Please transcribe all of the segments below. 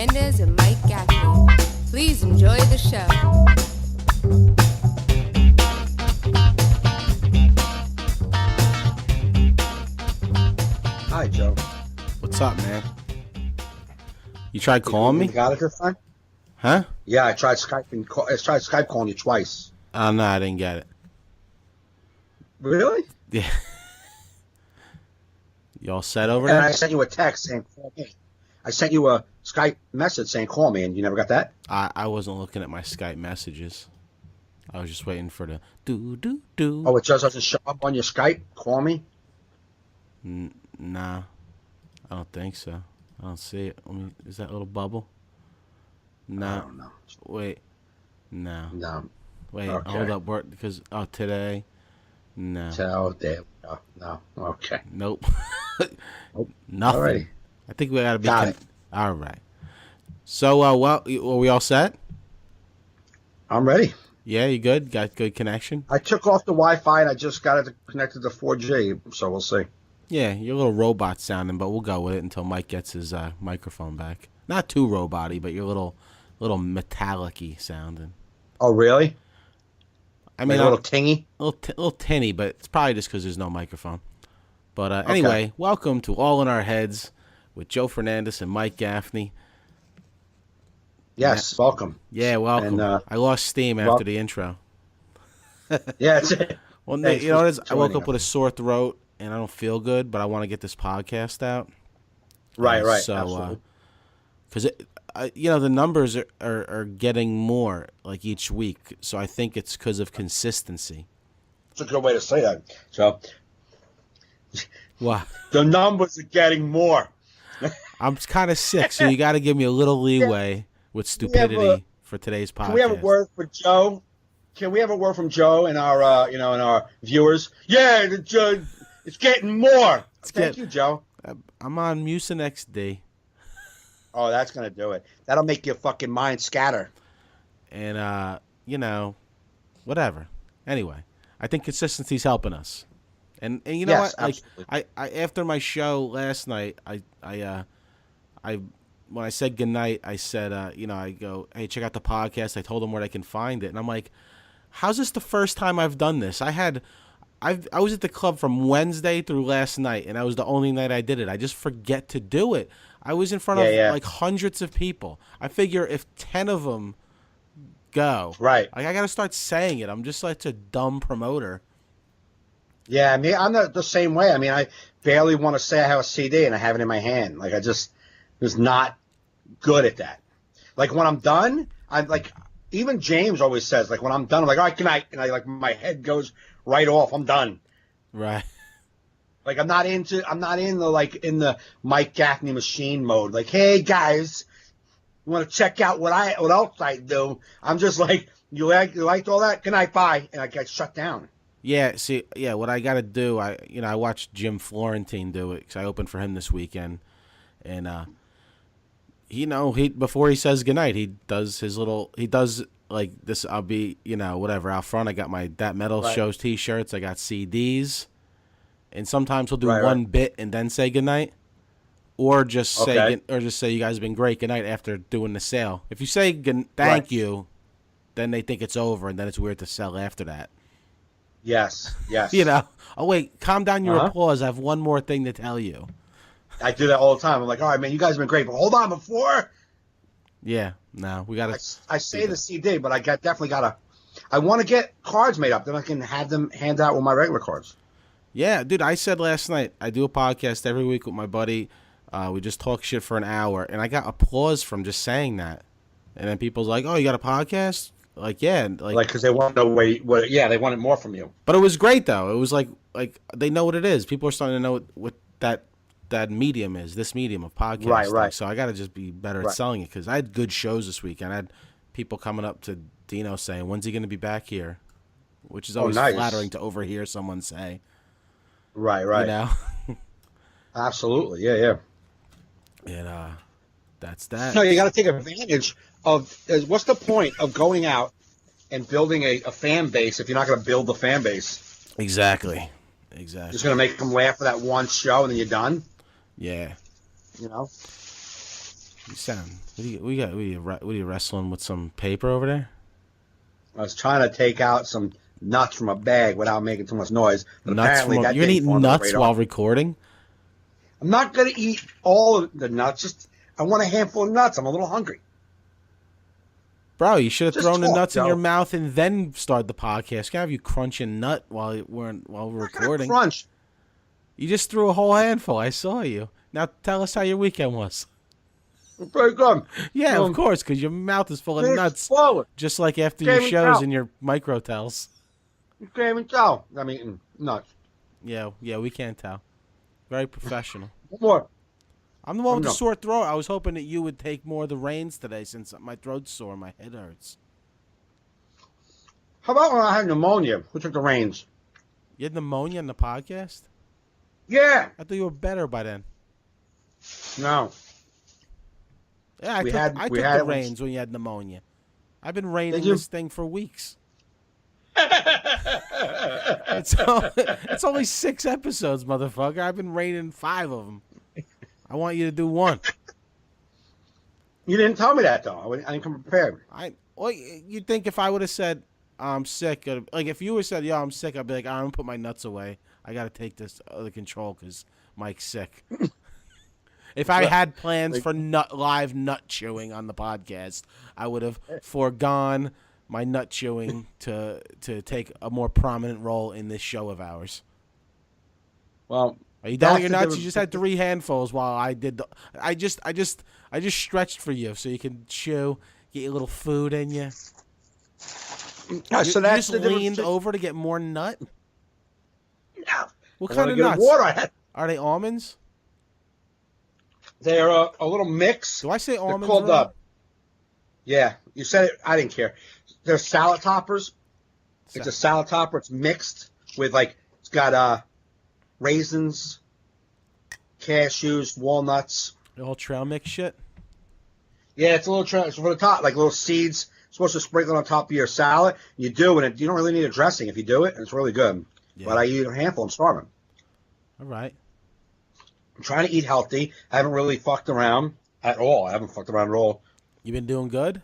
Fernandez and Mike Gaffney. Please enjoy the show. Hi, Joe. What's up, man? You tried calling me? You got it this time? Huh? Yeah, I tried Skype calling you twice. Oh, no, I didn't get it. Really? Yeah. You all set over And there? I sent you a text saying call me. I sent you a Skype message saying call me, and you never got that? I wasn't looking at my Skype messages. I was just waiting for the do. Oh, it just doesn't show up on your Skype? Call me? Nah, I don't think so. I don't see it. Is that little bubble? No. I don't know. Wait. No. No. Wait, Okay. hold up. Because, today? No. There we go. No. Okay. Nope. Nope. Nothing. Alrighty. I think we gotta be. Got it. All right. So, are we all set? I'm ready. Yeah, you good? Got good connection? I took off the Wi-Fi, and I just got it connected to 4G, so we'll see. Yeah, you're a little robot sounding, but we'll go with it until Mike gets his microphone back. Not too robot-y, but you're a little metallic-y sounding. Oh, really? I mean, Like a little tingy? little tinny, but it's probably just because there's no microphone. But anyway, welcome to All in Our Heads with Joe Fernandez and Mike Gaffney. Yes, welcome. Yeah, welcome. And, I lost steam after the intro. Yeah, that's it. Well, Thanks you know what it is? for I woke joining up with a sore throat, and I don't feel good, but I want to get this podcast out. Right, So, absolutely. because the numbers are getting more like each week, so I think it's because of consistency. That's a good way to say that. So, Wow. the numbers are getting more. I'm kind of sick, so you got to give me a little leeway with stupidity for today's podcast. Can we have a word for Joe? Can we have a word from Joe and our, and our viewers? Yeah, it's getting more. Thank you, Joe. I'm on Mucinex D. Oh, that's gonna do it. That'll make your fucking mind scatter. And whatever. Anyway, I think consistency's helping us. And you know Yes, what? Like absolutely. I after my show last night, I when I said goodnight, I said I go, hey, check out the podcast. I told them where they can find it, and I'm like, how's this the first time I've done this? I was at the club from Wednesday through last night, and that was the only night I did it. I just forget to do it. I was in front of like hundreds of people. I figure if 10 of them go, Right. like, I got to start saying it. I'm just such a dumb promoter. Yeah, I mean, I'm the same way. I mean, I barely want to say I have a CD and I have it in my hand. Like, I just was not good at that. Like, when I'm done, I'm like, even James always says, like, when I'm done, I'm like, all right, good night. And my head goes right off. I'm done. Right. Like, I'm not in the Mike Gaffney machine mode. Like, hey guys, you want to check out what else I do? I'm just like, you liked all that? Good night, bye. And I get shut down. Yeah, what I got to do, I watched Jim Florentine do it because I opened for him this weekend, and he before he says goodnight, he does like this. I'll be whatever out front. I got my That Metal Shows T-shirts. I got CDs, and sometimes he'll do one bit and then say goodnight, or just say you guys have been great goodnight after doing the sale. If you say thank you, then they think it's over, and then it's weird to sell after that. Yes. Oh, wait, calm down your applause. I have one more thing to tell you. I do that all the time. I'm like, all right, man, you guys have been great, but hold on before. Yeah, no, we got to. I say the CD, but I definitely got to. I want to get cards made up. Then I can have them hand out with my regular cards. Yeah, dude, I said last night, I do a podcast every week with my buddy. We just talk shit for an hour, and I got applause from just saying that. And then people's like, oh, you got a podcast? Like, yeah. Like, because they want to know they wanted more from you. But it was great, though. It was like they know what it is. People are starting to know what that medium is, this medium of podcasting. Right. So I got to just be better at selling it, because I had good shows this weekend. I had people coming up to Dino saying, when's he going to be back here? Which is always flattering to overhear someone say. Right. You know? Absolutely, yeah. And that's that. No, you got to take advantage of. What's the point of going out and building a fan base if you're not going to build the fan base? Exactly. Just going to make them laugh for that one show and then you're done? Yeah. You know? You sound. What are you wrestling with some paper over there? I was trying to take out some nuts from a bag without making too much noise, but Nuts apparently from that you're gonna didn't eat go on the nuts radar. while recording? I'm not gonna eat all of the nuts. Just I want a handful of nuts. I'm a little hungry. Bro, you should have Just thrown the talk, nuts in Joe. your mouth and then start the podcast. Can't have you crunch a nut while we're recording. Crunch. You just threw a whole handful. I saw you. Now tell us how your weekend was. Very good. Yeah, of course, because your mouth is full of It's nuts. swollen. Just like after Can't your even shows tell. and your microtels. You can't even tell I'm eating nuts. Yeah, we can't tell. Very professional. One more. I'm the one with the No. sore throat. I was hoping that you would take more of the reins today since my throat's sore and my head hurts. How about when I had pneumonia? Who took the reins? You had pneumonia in the podcast? Yeah. I thought you were better by then. No. Yeah, I We took, had- I we took had the it when- reins when you had pneumonia. I've been reining Did you? this thing for weeks. It's only 6 episodes, motherfucker. I've been reining 5 of them. I want you to do 1. You didn't tell me that, though. I didn't come prepared. Well, you'd think if I would have said I'm sick, like if you would have said, "Yo, I'm sick," I'd be like, "I'm gonna put my nuts away. I gotta take this under control because Mike's sick." If I had plans for live nut chewing on the podcast, I would have foregone my nut chewing to take a more prominent role in this show of ours. Well, Are you done with that's your the nuts? difference. You just had 3 handfuls while I did. I just stretched for you so you can chew, get your little food in you. Yeah, You so that's just the difference. leaned over to get more nut. Yeah. What I kind wanna of get nuts? water. I had- Are they almonds? They're a little mix. Do I say They're almonds? called wrong? Yeah, you said it. I didn't care. They're salad toppers. It's a salad topper. It's mixed with it's got raisins, cashews, walnuts. The whole trail mix shit. Yeah, it's a little it's for the top, like little seeds. Supposed to sprinkle on top of your salad. You do, and you don't really need a dressing if you do it. It's really good. Yeah. But I eat a handful. I'm starving. All right. I'm trying to eat healthy. I haven't really fucked around at all. I haven't fucked around at all. You been doing good?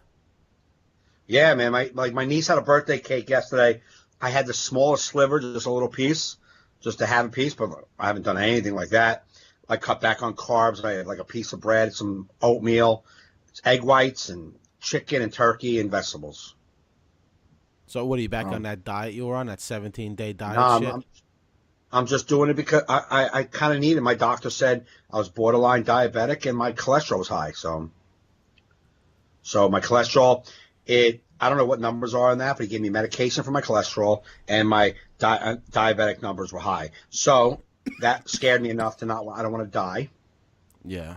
Yeah, man. My niece had a birthday cake yesterday. I had the smallest sliver, just a little piece, just to have a piece, but I haven't done anything like that. I cut back on carbs. I had like a piece of bread, some oatmeal, egg whites, and chicken and turkey and vegetables. So what are you back on that diet you were on, that 17-day diet No, shit? I'm just doing it because I kind of need it. My doctor said I was borderline diabetic and my cholesterol was high. So my cholesterol, I don't know what numbers are on that, but he gave me medication for my cholesterol and my diabetic numbers were high. So that scared me enough I don't want to die. Yeah.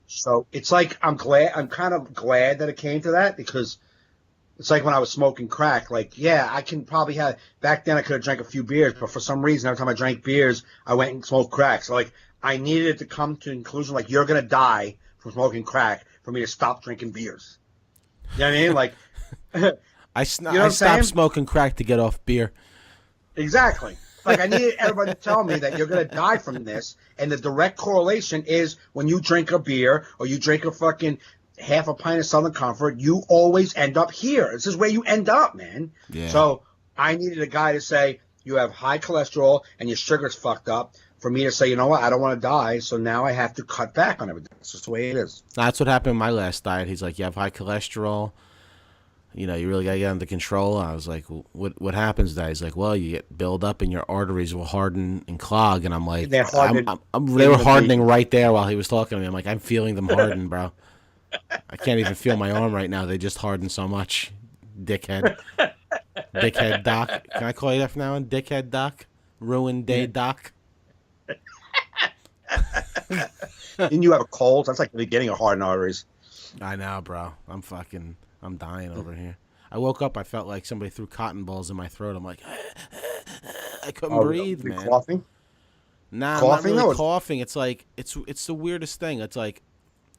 So it's like I'm kind of glad that it came to that because it's like when I was smoking crack. Like, yeah, I can probably back then I could have drank a few beers, but for some reason every time I drank beers, I went and smoked crack. So like I needed it to come to a conclusion like you're gonna die from smoking crack for me to stop drinking beers. You know what I mean? Like I what I'm stopped saying? smoking crack to get off beer. Exactly. Like I needed everybody to tell me that you're going to die from this, and the direct correlation is when you drink a beer or you drink a fucking half a pint of Southern Comfort, you always end up here. This is where you end up, man. Yeah. So I needed a guy to say you have high cholesterol and your sugar's fucked up for me to say, you know what, I don't want to die, so now I have to cut back on everything. It's just the way it is. That's what happened in my last diet. He's like, you have high cholesterol. You know, you really got to get under control. I was like, what happens to that? He's like, well, you get build up and your arteries will harden and clog. And I'm like, They hardened they were hardening right there while he was talking to me. I'm like, I'm feeling them harden, bro. I can't even feel my arm right now. They just hardened so much. Dickhead. Dickhead Doc. Can I call you that from now on? Dickhead Doc? Ruined Day Doc? And you have a cold. That's like the beginning of hardened arteries. I know, bro. I'm dying over here. I woke up. I felt like somebody threw cotton balls in my throat. I'm like, I couldn't breathe, you man. Coughing? Nah, Coughing? I'm not No, really it's- coughing. It's like it's the weirdest thing. It's like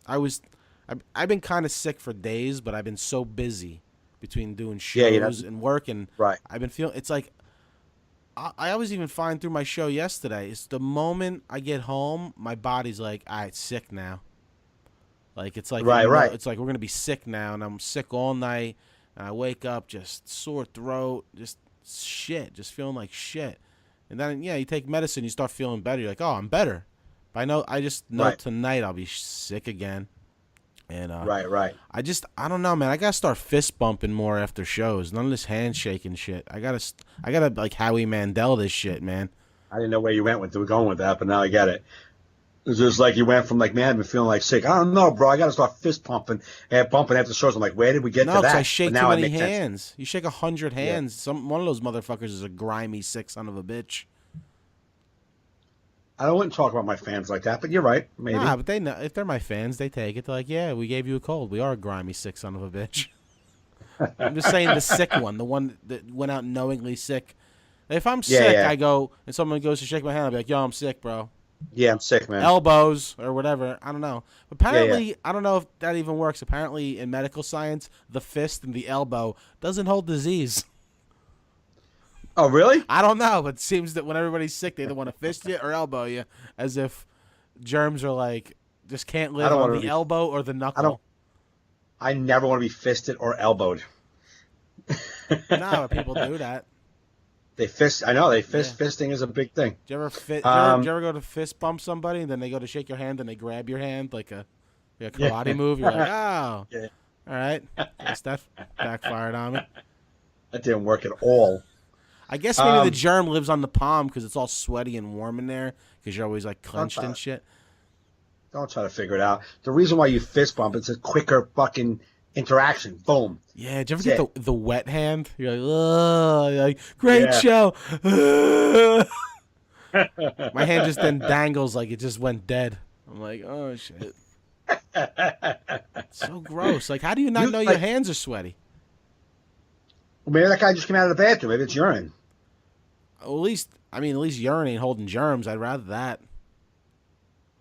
I've been kind of sick for days, but I've been so busy between doing Yeah, shows and work, and Right. I've been feeling. It's like I was even fine through my show yesterday. It's the moment I get home, my body's like, all right, sick now. Like it's like Right. It's like we're gonna be sick now, and I'm sick all night. And I wake up just sore throat, just shit, just feeling like shit. And then you take medicine, you start feeling better. You're like, oh, I'm better. But I just know tonight I'll be sick again. And right. I don't know, man. I gotta start fist bumping more after shows. None of this handshaking shit. I gotta like Howie Mandel this shit, man. I didn't know where you were going with that, but now I get it. It's just like you went from like, man, I've been feeling like sick. I don't know, bro. I got to start fist pumping after shows. I'm like, where did we get to that? No, because I shake too many hands. You shake 100 hands. One of those motherfuckers is a grimy sick son of a bitch. I wouldn't talk about my fans like that, but you're right. Maybe. Nah, but they know if they're my fans, they take it. They're like, yeah, we gave you a cold. We are a grimy sick son of a bitch. I'm just saying the sick one, the one that went out knowingly sick. If I'm sick, I go and someone goes to shake my hand. I'll be like, yo, I'm sick, bro. Yeah, I'm sick, man. Elbows or whatever. I don't know. Apparently, I don't know if that even works. Apparently, in medical science, the fist and the elbow doesn't hold disease. Oh, really? I don't know, but it seems that when everybody's sick, they either want to fist you or elbow you, as if germs are like just can't live on the elbow or the knuckle. I never want to be fisted or elbowed. No, but people do that. They fist. I know they fist. Yeah. Fisting is a big thing. Do you ever go to fist bump somebody and then they go to shake your hand and they grab your hand like a karate move? You're like, oh, all right. Guess that backfired on me. That didn't work at all. I guess maybe the germ lives on the palm because it's all sweaty and warm in there because you're always like clenched and shit. Don't try to figure it out. The reason why you fist bump, it's a quicker fucking interaction. Boom. Yeah, did you ever get the wet hand? You're like, oh, you're like, great show. My hand just then dangles like it just went dead. I'm like, oh shit. So gross. Like, how do you not know your hands are sweaty? Well, maybe that guy just came out of the bathroom. Maybe it's urine. Well, at least urine ain't holding germs. I'd rather that.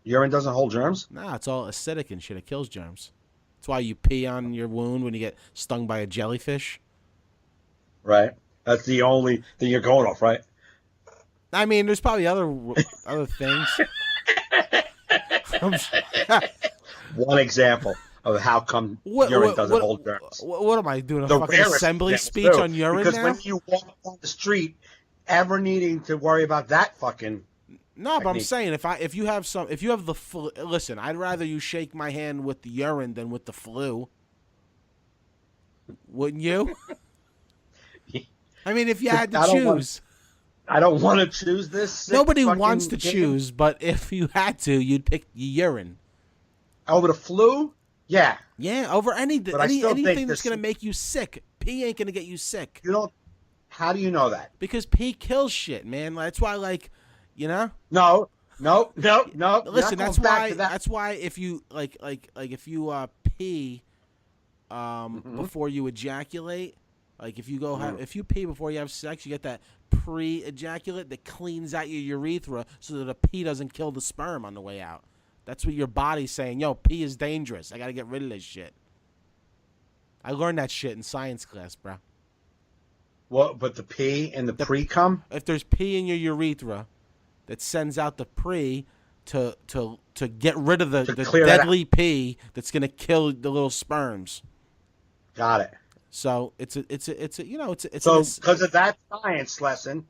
Urine doesn't hold germs? Nah, it's all acidic and shit. It kills germs. That's why you pee on your wound when you get stung by a jellyfish. Right. That's the only thing you're going off, right? I mean, there's probably other things. One example of how come urine doesn't hold germs. What am I doing? A fucking assembly speech on urine because now? When you walk on the street, ever needing to worry about that fucking... No, but I'm saying if you have the flu, listen, I'd rather you shake my hand with the urine than with the flu. Wouldn't you? I mean, if you had to choose. I don't want to choose this. Nobody wants to choose, but if you had to, you'd pick urine. Over the flu? Yeah. Yeah, over anything that's going to make you sick. Pee ain't going to get you sick. How do you know that? Because pee kills shit, man. That's why, like... You know? No. Listen, that's why if you if you pee before you ejaculate, like if you if you pee before you have sex, you get that pre-ejaculate that cleans out your urethra so that the pee doesn't kill the sperm on the way out. That's what your body's saying. Yo, pee is dangerous. I got to get rid of this shit. I learned that shit in science class, bro. What? But the pee and the pre-cum? If there's pee in your urethra that sends out the pre to get rid of the deadly pee that's going to kill the little sperms. Got it. So it's so because of that science lesson,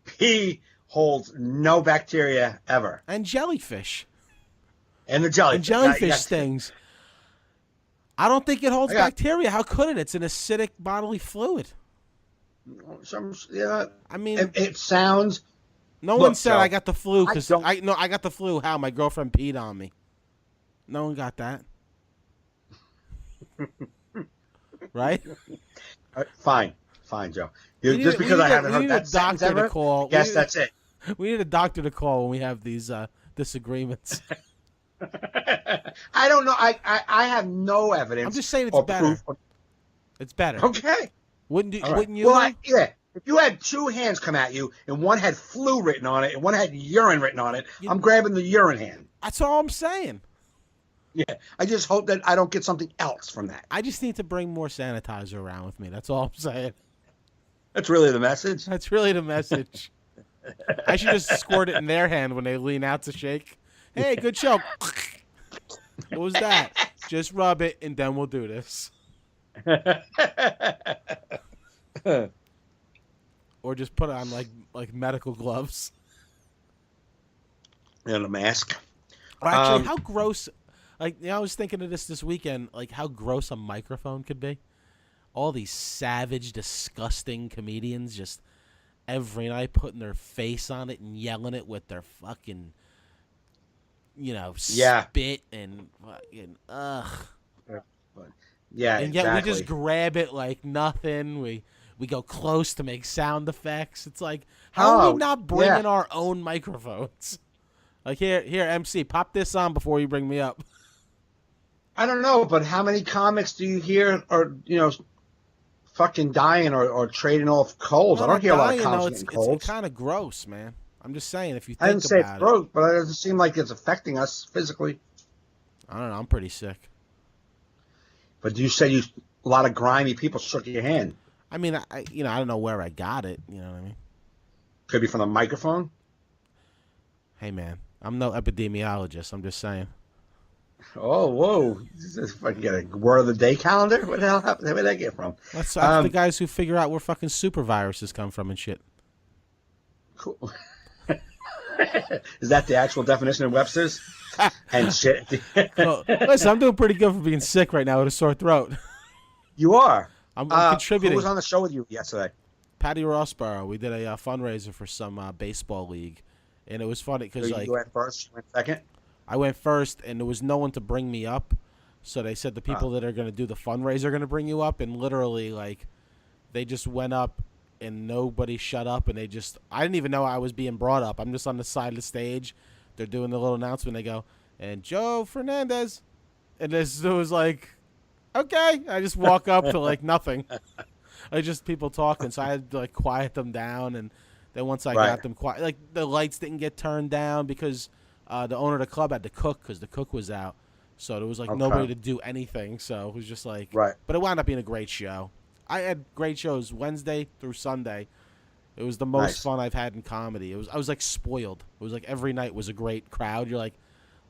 pee holds no bacteria ever. And jellyfish. And the jellyfish. And jellyfish stings. I don't think it holds bacteria. How could it? It's an acidic bodily fluid. I mean, it sounds. No one said I got the flu because I got the flu. How my girlfriend peed on me. No one got that. Right? Fine, Joe. Just because I haven't heard that sentence ever. Yes, that's it. We need a doctor to call when we have these disagreements. I don't know. I have no evidence. I'm just saying it's better. It's better. Okay. Wouldn't you? Well, yeah. If you had two hands come at you and one had flu written on it and one had urine written on it, I'm grabbing the urine hand. That's all I'm saying. Yeah. I just hope that I don't get something else from that. I just need to bring more sanitizer around with me. That's all I'm saying. That's really the message? That's really the message. I should just squirt it in their hand when they lean out to shake. Hey, good show. What was that? Just rub it, and then we'll do this. Or just put it on like medical gloves. And a mask. Or actually, how gross. Like, I was thinking of this weekend, like how gross a microphone could be. All these savage, disgusting comedians just every night putting their face on it and yelling it with their fucking, spit and fucking, ugh. Yeah, and yet exactly. we just grab it like nothing. We go close to make sound effects. It's like, how are we not bringing our own microphones? Like, here, MC, pop this on before you bring me up. I don't know, but how many comics do you hear are, fucking dying or trading off colds? I don't hear a lot of comics getting colds. It's kind of gross, man. I'm just saying, if you think I didn't say about it's gross, but it doesn't seem like it's affecting us physically. I don't know. I'm pretty sick. But you said a lot of grimy people shook your hand. I mean, I don't know where I got it. You know what I mean? Could be from the microphone. Hey, man, I'm no epidemiologist. I'm just saying. Oh, whoa. Is this fucking get a word of the day calendar? What the hell happened? Where did that get from? That's the guys who figure out where fucking super viruses come from and shit. Cool. Is that the actual definition of Webster's? And shit. Well, listen, I'm doing pretty good for being sick right now with a sore throat. You are. I'm contributing. Who was on the show with you yesterday? Patty Rossborough. We did a fundraiser for some baseball league, and it was funny because you went first, you went second. I went first, and there was no one to bring me up. So they said the people that are going to do the fundraiser are going to bring you up, and literally, like, they just went up, and nobody shut up, and I didn't even know I was being brought up. I'm just on the side of the stage. They're doing the little announcement. They go, and Joe Fernandez. And it was like, okay. I just walk up to, like, nothing. Just people talking, so I had to, like, quiet them down, and then once I got them quiet, like, the lights didn't get turned down because the owner of the club had to cook because the cook was out. So there was, like, nobody to do anything. So it was just like, but it wound up being a great show. I had great shows Wednesday through Sunday. It was the most fun I've had in comedy. I was like spoiled. It was like every night was a great crowd. You're like,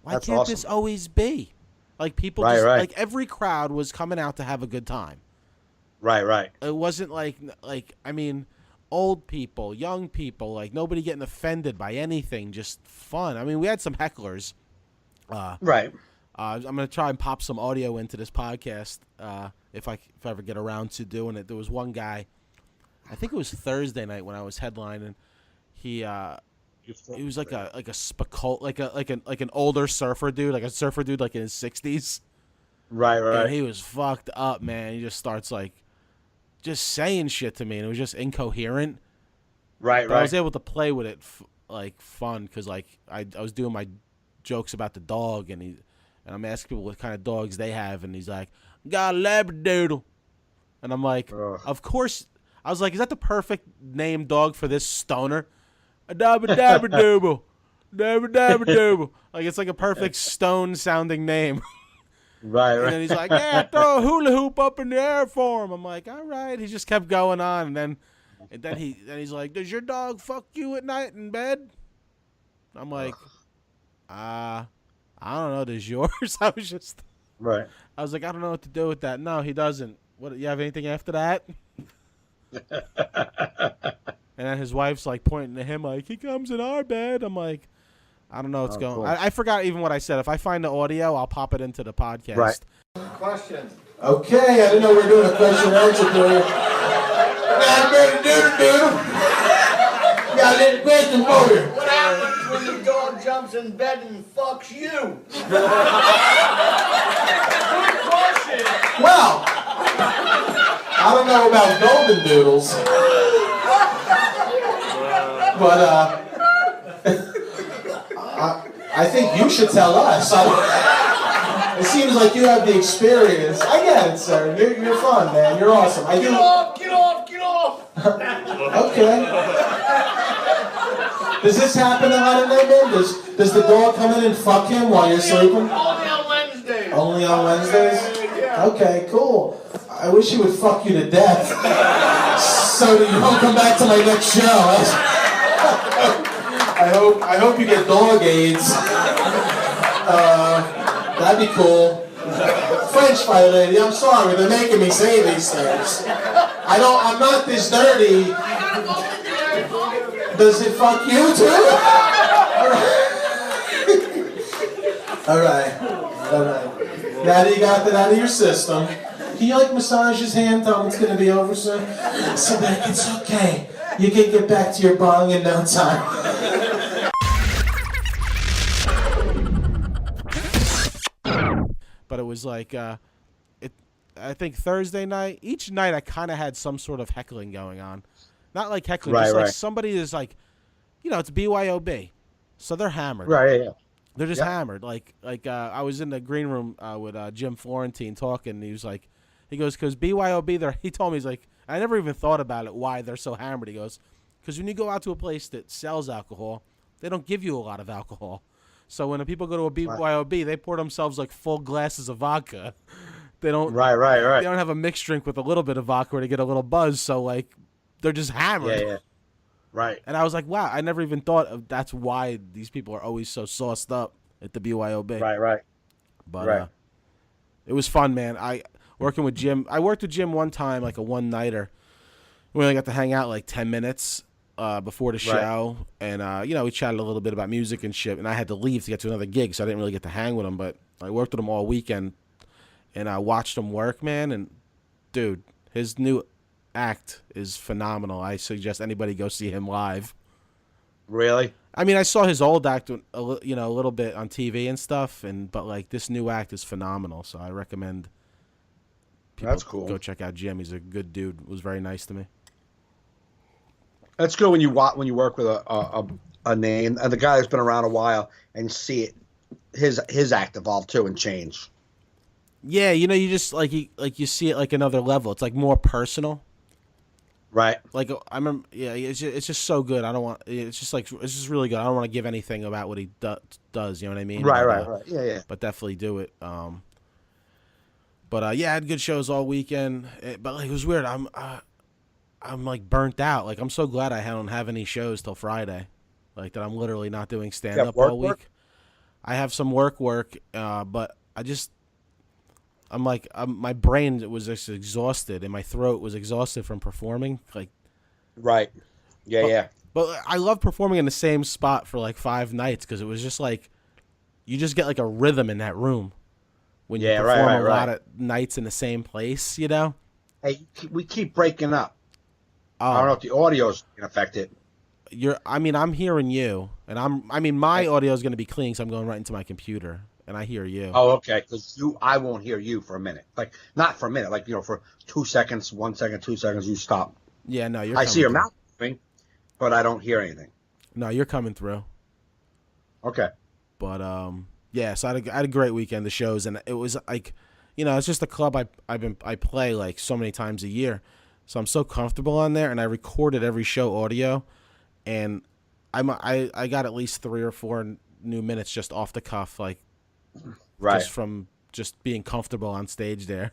why can't this always be? Like people like every crowd was coming out to have a good time. Right. It wasn't like I mean, old people, young people, like nobody getting offended by anything, just fun. I mean, we had some hecklers. Right. I'm gonna try and pop some audio into this podcast if I ever get around to doing it. There was one guy, I think it was Thursday night when I was headlining. He was like a spacol, like an older surfer dude, like a surfer dude like in his 60s. Right. And he was fucked up, man. He just starts like just saying shit to me, and it was just incoherent. But I was able to play with it like fun because like I was doing my jokes about the dog, and I'm asking people what kind of dogs they have, and he's like, got a Labradoodle. And I'm like, of course. I was like, is that the perfect name dog for this stoner? A dabba-dabba-dooble. Dabba-dabba-dooble. Like, it's like a perfect stone-sounding name. Right. And then he's like, yeah, throw a hula hoop up in the air for him. I'm like, all right. He just kept going on, and then he's like, does your dog fuck you at night in bed? I'm like, I don't know. Does yours? I was like, I don't know what to do with that. No, he doesn't. What? You have anything after that? And then his wife's like pointing to him like, he comes in our bed. I'm like, I don't know what's going on. I forgot even what I said. If I find the audio, I'll pop it into the podcast. Right. Question. Okay, I didn't know we were doing a question and answer period. Got a little question for you. What happens when the dog jumps in bed and fucks you? Good question. Well, I don't know about golden doodles, but I think you should tell us. It seems like you have the experience. I get it, sir. You're fun, man. You're awesome. Get off! Okay. Does this happen a lot in there, man? Does the dog come in and fuck him while you're sleeping? Only on Wednesdays. Only on Wednesdays? Yeah. Okay, cool. I wish he would fuck you to death so that you don't come back to my next show. I hope you get dog AIDS. That'd be cool. French fry lady. I'm sorry, they're making me say these things. I'm not this dirty. Does it fuck you too? All right. Now that you got that out of your system, can you massage his hand, tell him it's gonna be over soon? So like, it's okay. You can get back to your bong in no time. But it was like, I think Thursday night, each night I kind of had some sort of heckling going on. Not like heckling, just like somebody is like, it's BYOB. So they're hammered. Right, yeah. They're just hammered. Like I was in the green room with Jim Florentine talking, and he was like, he goes, because BYOB, he told me, he's like, I never even thought about it, why they're so hammered. He goes, because when you go out to a place that sells alcohol, they don't give you a lot of alcohol. So when the people go to a BYOB, they pour themselves like full glasses of vodka. They don't. Right. They don't have a mixed drink with a little bit of vodka to get a little buzz. So like, they're just hammered. Yeah. Right. And I was like, wow, I never even thought of that's why these people are always so sauced up at the BYOB. Right. But it was fun, man. Working with Jim. I worked with Jim one time, like a one-nighter. We only got to hang out like 10 minutes before the show. And, we chatted a little bit about music and shit. And I had to leave to get to another gig, so I didn't really get to hang with him. But I worked with him all weekend. And I watched him work, man. And, dude, his new act is phenomenal. I suggest anybody go see him live. Really? I mean, I saw his old act, a little bit on TV and stuff, but like this new act is phenomenal. So I recommend people go check out Jim. He's a good dude. Was very nice to me. That's good when you work with a name and the guy that's been around a while and see his act evolve too and change. Yeah, you just you see it like another level. It's like more personal. Right. Like I remember, yeah, it's just so good. It's just really good. I don't want to give anything about what he does. You know what I mean? Right. Yeah. But definitely do it. But I had good shows all weekend. But like, it was weird. I'm like burnt out. Like I'm so glad I don't have any shows till Friday. Like that I'm literally not doing stand up all week. I have some work, but my brain was just exhausted and my throat was exhausted from performing. Like, right. Yeah. But I love performing in the same spot for like 5 nights because it was just like you just get like a rhythm in that room when you perform a lot of nights in the same place. Hey, we keep breaking up. Oh. I don't know if the audio's gonna affect it. I'm hearing you, and my audio is going to be clean, so I'm going right into my computer. And I hear you. Oh, okay. Because I won't hear you for a minute. Like, not for a minute. Like, for 2 seconds, 1 second, 2 seconds, you stop. Yeah, no, you're. I see your mouth moving, but I don't hear anything. No, you're coming through. Okay. But so I had a great weekend. The shows, and it was like, it's just a club I play like so many times a year, so I'm so comfortable on there, and I recorded every show audio, and I got at least 3 or 4 new minutes just off the cuff, like. Right. Just from being comfortable on stage there.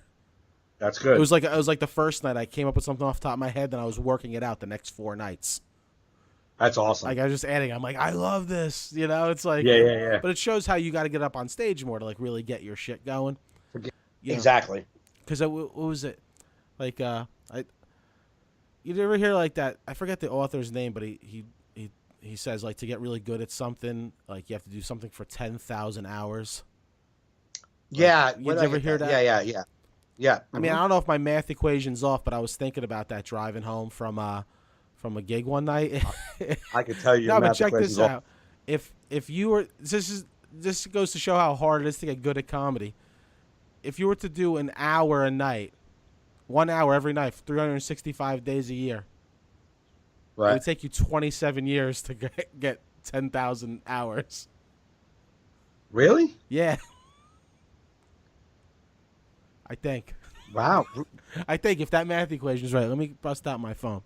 That's good. It was like the first night I came up with something off the top of my head, then I was working it out the next 4 nights. That's awesome. Like I was just adding. I'm like, I love this. It's like yeah. But it shows how you got to get up on stage more to like really get your shit going. Exactly. Because what was it? Like you ever hear like that? I forget the author's name, but he says like to get really good at something, like you have to do something for 10,000 hours. Yeah. You ever hear that? Yeah. I mean, I don't know if my math equation's off, but I was thinking about that driving home from a gig one night. I could tell you. No, but check this out. If you were this goes to show how hard it is to get good at comedy. If you were to do an hour a night, 1 hour every night, 365 days a year. Right. It would take you 27 years to get 10,000 hours. Really? Yeah. I think. Wow. I think if that math equation is right, let me bust out my phone.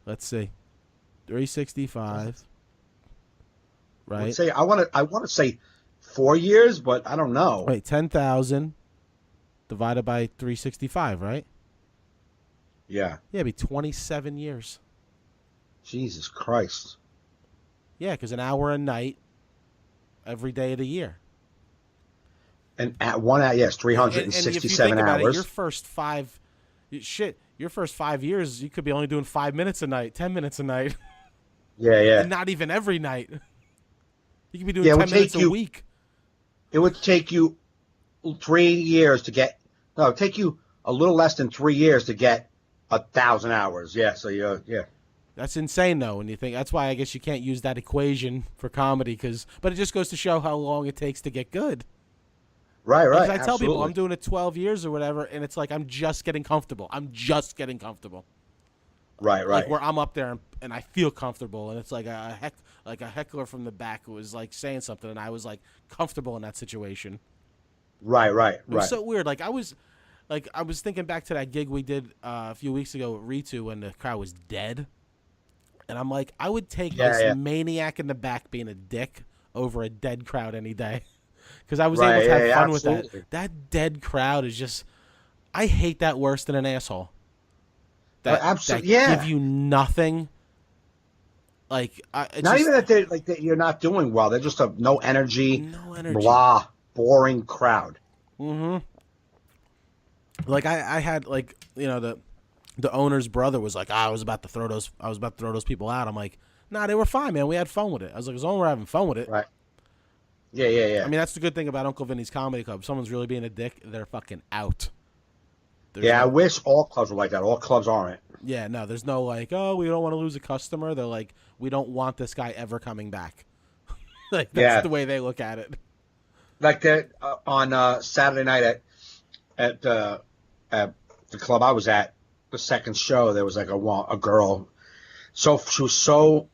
Let's see. 365. Right. I want to say 4 years, but I don't know. Wait, 10,000 divided by 365, right? Yeah. Yeah, it'd be 27 years. Jesus Christ. Yeah, because an hour a night every day of the year. And at 1 hour, yes, And if you 367 think about hours. it, your first 5 years, you could be only doing 5 minutes a night, 10 minutes a night, Yeah. and not even every night. You could be doing Yeah, it 10 would minutes take a you- week. It would take you 3 years to get. No, it would take you a little less than 3 years to get 1,000 hours. Yeah. So yeah. That's insane, though, when you think. That's why I guess you can't use that equation for comedy, but it just goes to show how long it takes to get good. Right. Because I tell people absolutely. I'm doing it 12 years or whatever, and it's like I'm just getting comfortable. Right. Like where I'm up there and I feel comfortable, and it's like a heckler from the back who was like saying something, and I was like comfortable in that situation. Right. It was so weird. I was thinking back to that gig we did a few weeks ago at Ritu when the crowd was dead. And I'm like, I would take this maniac in the back being a dick over a dead crowd any day. Because I was able to have fun with absolutely. that. That dead crowd is just, I hate that worse than an asshole. That absolutely, yeah. give you nothing. Like, Not even that that you're not doing well. They're just no energy. No energy. Blah. Boring crowd. Mm-hmm. Like I had the owner's brother was like, I was about to throw those people out. I'm like, nah, they were fine, man. We had fun with it. I was like, as long as we're having fun with it. Right. Yeah. I mean, that's the good thing about Uncle Vinny's Comedy Club. If someone's really being a dick, they're fucking out. I wish all clubs were like that. All clubs aren't. Yeah, no, there's no like, oh, we don't want to lose a customer. They're like, we don't want this guy ever coming back. Like, that's the way they look at it. Like that on Saturday night at the club I was at, the second show, there was like a girl. So she was so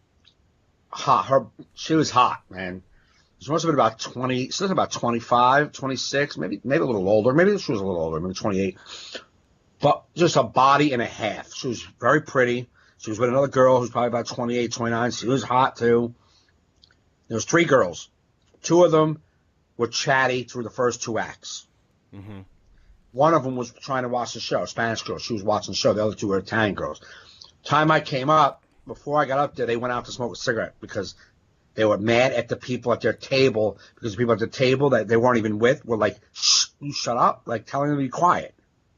hot. She was hot, man. She must have been about 20. She was about 25, 26, maybe a little older. Maybe she was a little older, maybe 28. But just a body and a half. She was very pretty. She was with another girl who's probably about 28, 29. She was hot too. There was 3 girls. 2 of them were chatty through the first 2 acts. Mm-hmm. One of them was trying to watch the show, Spanish girl. She was watching the show. The other 2 were Italian girls. Time I came up, before I got up there, they went out to smoke a cigarette because they were mad at the people at their table, because the people at the table that they weren't even with were like, shh, you shut up, like telling them to be quiet.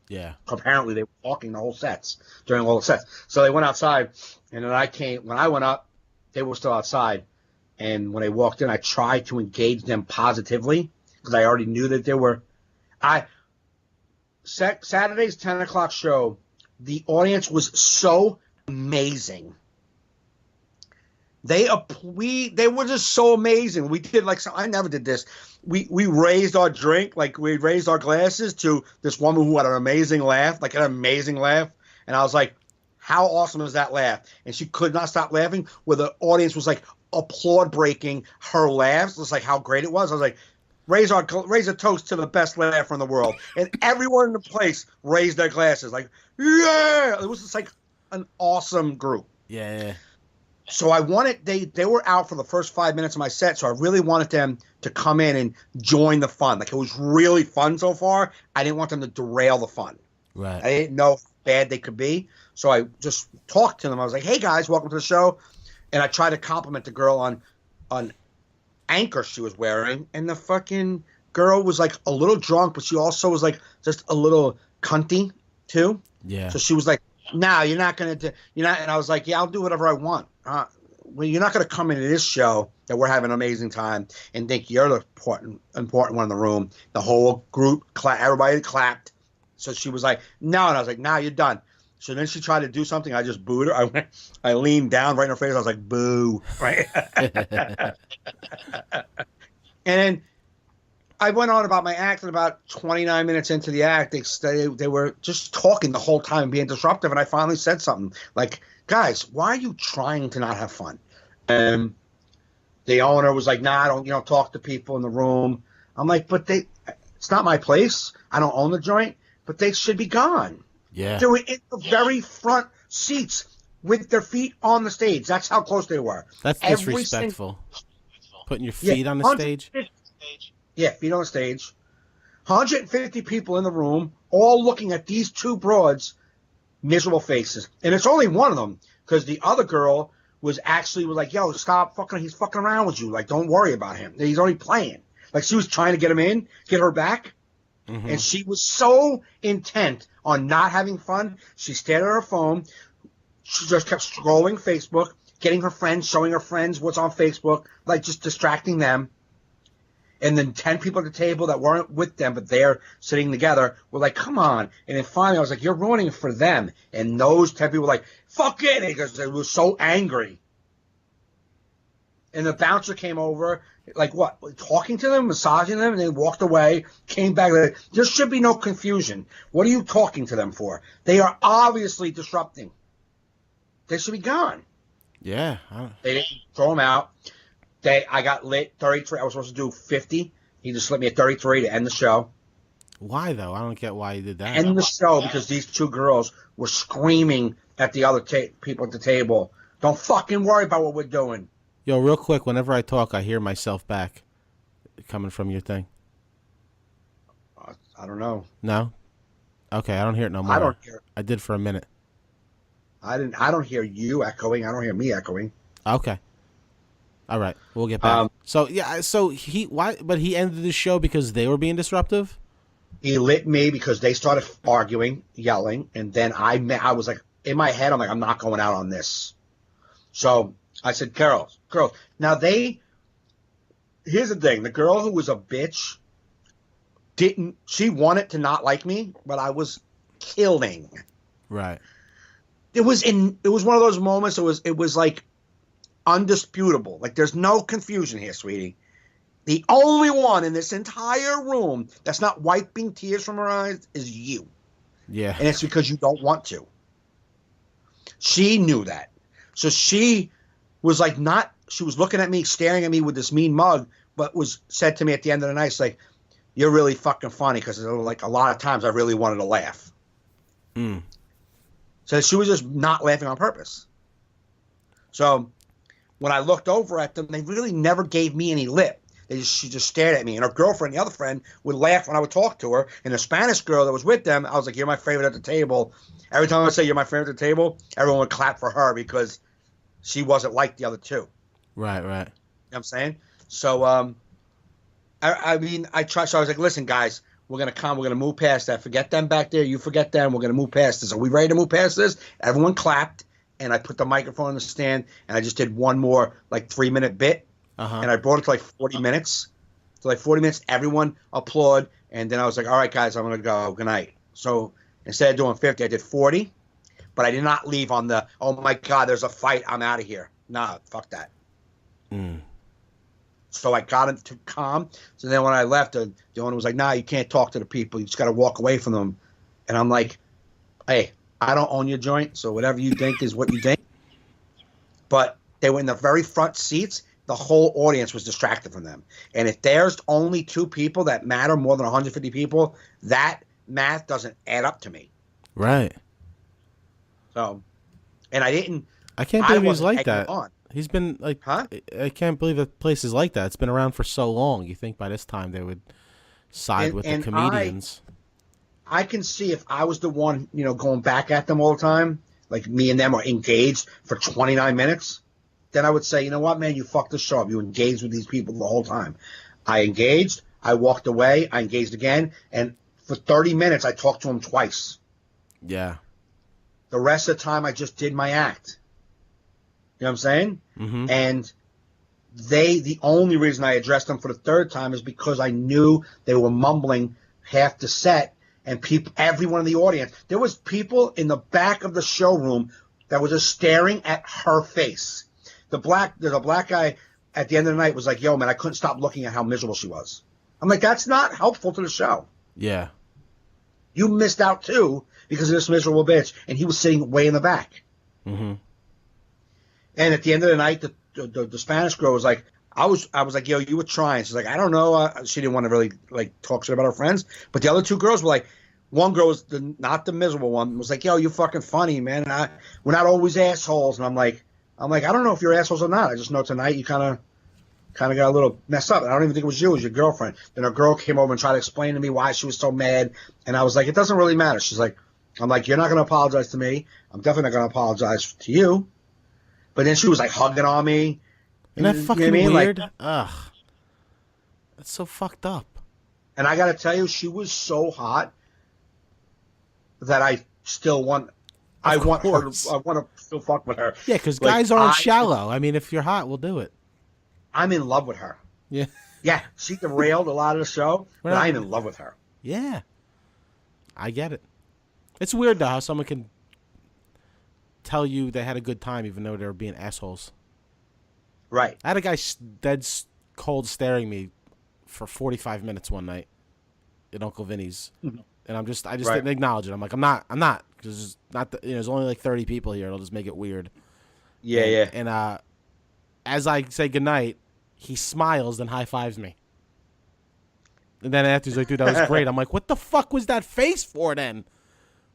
Yeah. Apparently they were talking the whole sets, during all the sets. So they went outside, and then when I went up, they were still outside. And when they walked in, I tried to engage them positively because I already knew that they were. Saturday's 10 o'clock show, the audience was so amazing. They were just so amazing. We did I never did this. We raised our drink, we raised our glasses to this woman who had an amazing laugh. And I was like, how awesome is that laugh? And she could not stop laughing, where the audience was like applaud breaking her laughs. It's like how great it was. I was like, raise a toast to the best laugher in the world. And everyone in the place raised their glasses. Like, yeah! It was just like an awesome group. Yeah. So they were out for the first 5 minutes of my set, so I really wanted them to come in and join the fun. Like, it was really fun so far. I didn't want them to derail the fun. Right. I didn't know how bad they could be. So I just talked to them. I was like, hey, guys, welcome to the show. And I tried to compliment the girl on anchor she was wearing. And the fucking girl was, like, a little drunk, but she also was, like, just a little cunty, too. Yeah. So she was like, no, you're not going to – you're not. And I was like, yeah, I'll do whatever I want. Well, you're not going to come into this show that we're having an amazing time and think you're the important one in the room. The whole group, everybody clapped. So she was like, no. And I was like, nah, you're done. So then she tried to do something. I just booed her. I leaned down right in her face. I was like, boo. Right. And then I went on about my act, and about 29 minutes into the act, they were just talking the whole time, being disruptive. And I finally said something like, guys, why are you trying to not have fun? And the owner was like, nah, I don't talk to people in the room. I'm like, but it's not my place. I don't own the joint, but they should be gone. Yeah. They were in the very front seats with their feet on the stage. That's how close they were. That's disrespectful. Putting your feet on the stage? Yeah, feet on the stage. 150 people in the room, all looking at these 2 broads, miserable faces. And it's only one of them, because the other girl was like, yo, stop fucking, he's fucking around with you. Like, don't worry about him. He's only playing. Like she was trying to get him in, get her back. Mm-hmm. And she was so intent on not having fun. She stared at her phone. She just kept scrolling Facebook, getting her friends, showing her friends what's on Facebook, like just distracting them. And then 10 people at the table that weren't with them, but they're sitting together, were like, come on. And then finally I was like, you're ruining it for them. And those 10 people were like, fuck it. Because they were so angry. And the bouncer came over, like what, talking to them, massaging them, and then walked away, came back. Like, there should be no confusion. What are you talking to them for? They are obviously disrupting. They should be gone. Yeah. They didn't throw them out. I got lit 33. I was supposed to do 50. He just let me at 33 to end the show. Why, though? I don't get why he did that. End the show because these two girls were screaming at the other people at the table. Don't fucking worry about what we're doing. Yo, real quick, whenever I talk, I hear myself back coming from your thing. I don't know. No? Okay, I don't hear it no more. I don't hear. I did for a minute. I don't hear you echoing. I don't hear me echoing. Okay. All right, we'll get back. But he ended the show because they were being disruptive? He lit me because they started arguing, yelling, and then I was like, in my head, I'm like, I'm not going out on this. So I said, girls. Now here's the thing. The girl who was a bitch she wanted to not like me, but I was killing. Right. It was one of those moments, it was like undisputable. Like there's no confusion here, sweetie. The only one in this entire room that's not wiping tears from her eyes is you. Yeah. And it's because you don't want to. She knew that. So she was like she was looking at me, staring at me with this mean mug, but said to me at the end of the night, like, you're really fucking funny, because like a lot of times I really wanted to laugh. Mm. So she was just not laughing on purpose. So when I looked over at them, they really never gave me any lip. She just stared at me. And her girlfriend, the other friend, would laugh when I would talk to her. And the Spanish girl that was with them, I was like, you're my favorite at the table. Every time I would say you're my favorite at the table, everyone would clap for her because she wasn't like the other two. Right. You know what I'm saying? So, I tried. So I was like, listen, guys, we're going to move past that. Forget them back there. You forget them. We're going to move past this. Are we ready to move past this? Everyone clapped. And I put the microphone on the stand, and I just did one more, 3-minute bit. Uh-huh. And I brought it to 40 minutes. So 40 minutes, everyone applaud. And then I was like, all right, guys, I'm going to go. Good night. So instead of doing 50, I did 40. But I did not leave on the, oh, my God, there's a fight. I'm out of here. Nah, fuck that. Mm. So I got him to calm. So then when I left, the owner was like, nah, you can't talk to the people. You just got to walk away from them. And I'm like, hey, I don't own your joint, so whatever you think is what you think. But they were in the very front seats. The whole audience was distracted from them. And if there's only 2 people that matter more than 150 people, that math doesn't add up to me. Right. So, and I can't believe he's like egging that. on. He's been like, Huh? I can't believe that place is like that. It's been around for so long. You think by this time they would side with the comedians. I can see if I was the one, going back at them all the time, like me and them are engaged for 29 minutes, then I would say, you know what, man, you fucked the show up. You engaged with these people the whole time. I engaged. I walked away. I engaged again. And for 30 minutes, I talked to them twice. Yeah. The rest of the time, I just did my act. You know what I'm saying? Mm-hmm. And the only reason I addressed them for the third time is because I knew they were mumbling half the set. And everyone in the audience, there was people in the back of the showroom that were just staring at her face. There's a black guy at the end of the night was like, yo, man, I couldn't stop looking at how miserable she was. I'm like, that's not helpful to the show. Yeah. You missed out too because of this miserable bitch. And he was sitting way in the back. Mm-hmm. And at the end of the night, the Spanish girl was like, I was like, yo, you were trying. She's like, I don't know. She didn't want to really talk shit about her friends. But the other 2 girls were like, one girl was not the miserable one, was like, yo, you're fucking funny, man. And we're not always assholes. And I'm like, I don't know if you're assholes or not. I just know tonight you kind of got a little messed up. And I don't even think it was you. It was your girlfriend. Then a girl came over and tried to explain to me why she was so mad. And I was like, it doesn't really matter. She's like, I'm like, you're not going to apologize to me. I'm definitely not going to apologize to you. But then she was like hugging on me. Isn't that fucking weird? Ugh. That's so fucked up. And I got to tell you, she was so hot that I still want. I want her. course. I want to still fuck with her. Yeah, because Like, guys aren't shallow. I mean, if you're hot, we'll do it. I'm in love with her. Yeah. Yeah, she derailed a lot of the show, but I'm in love with her. Yeah. I get it. It's weird, though, how someone can tell you they had a good time even though they were being assholes. Right. I had a guy dead cold staring me for 45 minutes one night at Uncle Vinny's. Mm-hmm. And I just Right. didn't acknowledge it. I'm like, I'm not, because there's only like 30 people here. It'll just make it weird. Yeah, yeah. And as I say goodnight, he smiles and high fives me. And then after he's like, dude, that was great. I'm like, what the fuck was that face for then?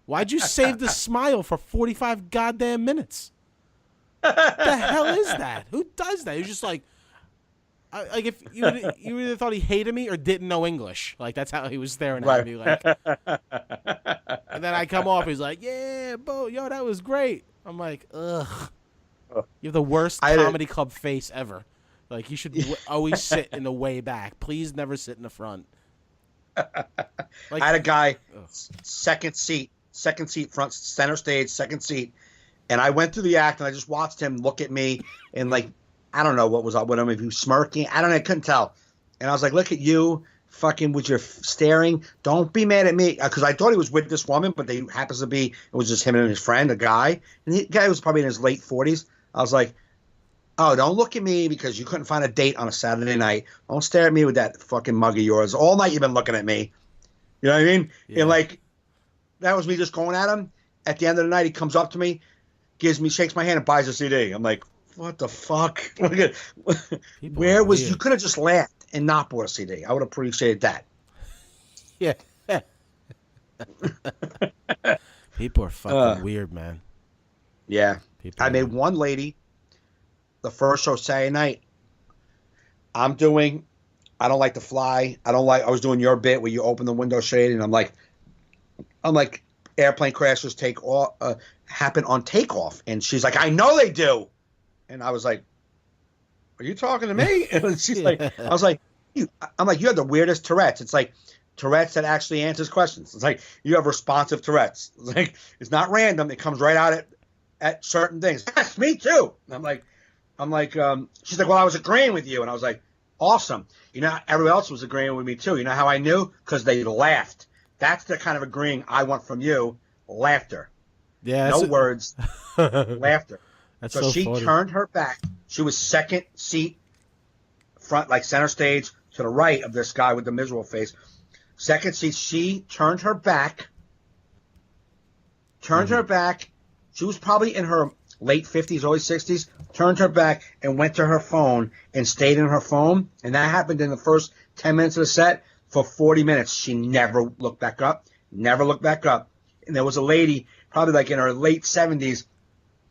Why'd you save the smile for 45 goddamn minutes? What the hell is that? Who does that? He's just like if you either thought he hated me or didn't know English. Like, that's how he was staring at me. Like, and then I come off, he's like, yeah, Bo, yo, that was great. I'm like, ugh. You have the worst comedy club face ever. Like, you should always sit in the way back. Please never sit in the front. Like, I had a guy, second seat, front, center stage, second seat, and I went through the act and I just watched him look at me and like, I don't know what was up with him. If he was smirking, I don't know, I couldn't tell. And I was like, look at you, fucking with your staring. Don't be mad at me, because I thought he was with this woman, but they happens to be. It was just him and his friend, a guy, and the guy was probably in his late 40s. I was like, oh, don't look at me because you couldn't find a date on a Saturday night. Don't stare at me with that fucking mug of yours. All night you've been looking at me. You know what I mean? Yeah. And like, that was me just going at him. At the end of the night, he comes up to me, shakes my hand, and buys a CD. I'm like, what the fuck? Where was you? Could have just laughed and not bought a CD. I would appreciate that. Yeah. People are fucking weird, man. Yeah. People I made one lady, the first show Saturday night. I don't like to fly. I was doing your bit where you open the window shade, and I'm like airplane crashes happen on takeoff, and she's like, I know they do, and I was like, are you talking to me? And she's like, I was like, I'm like, you have the weirdest Tourette's. It's like Tourette's that actually answers questions. It's like you have responsive Tourette's. It's like, it's not random. It comes right out at certain things. Yes, me too. And I'm like, she's like, well, I was agreeing with you. And I was like, awesome. You know, everyone else was agreeing with me too. You know how I knew? Because they laughed. That's the kind of agreeing I want from you. Laughter. Yeah. No words. Laughter. That's so she funny. turned her back. She was second seat, front, like center stage, to the right of this guy with the miserable face. Second seat, she turned her back. Her back. She was probably in her late 50s, early 60s. Turned her back and went to her phone and stayed in her phone. And that happened in the first 10 minutes of the set. For 40 minutes, she never looked back up. Never looked back up. And there was a lady, probably like in her late 70s,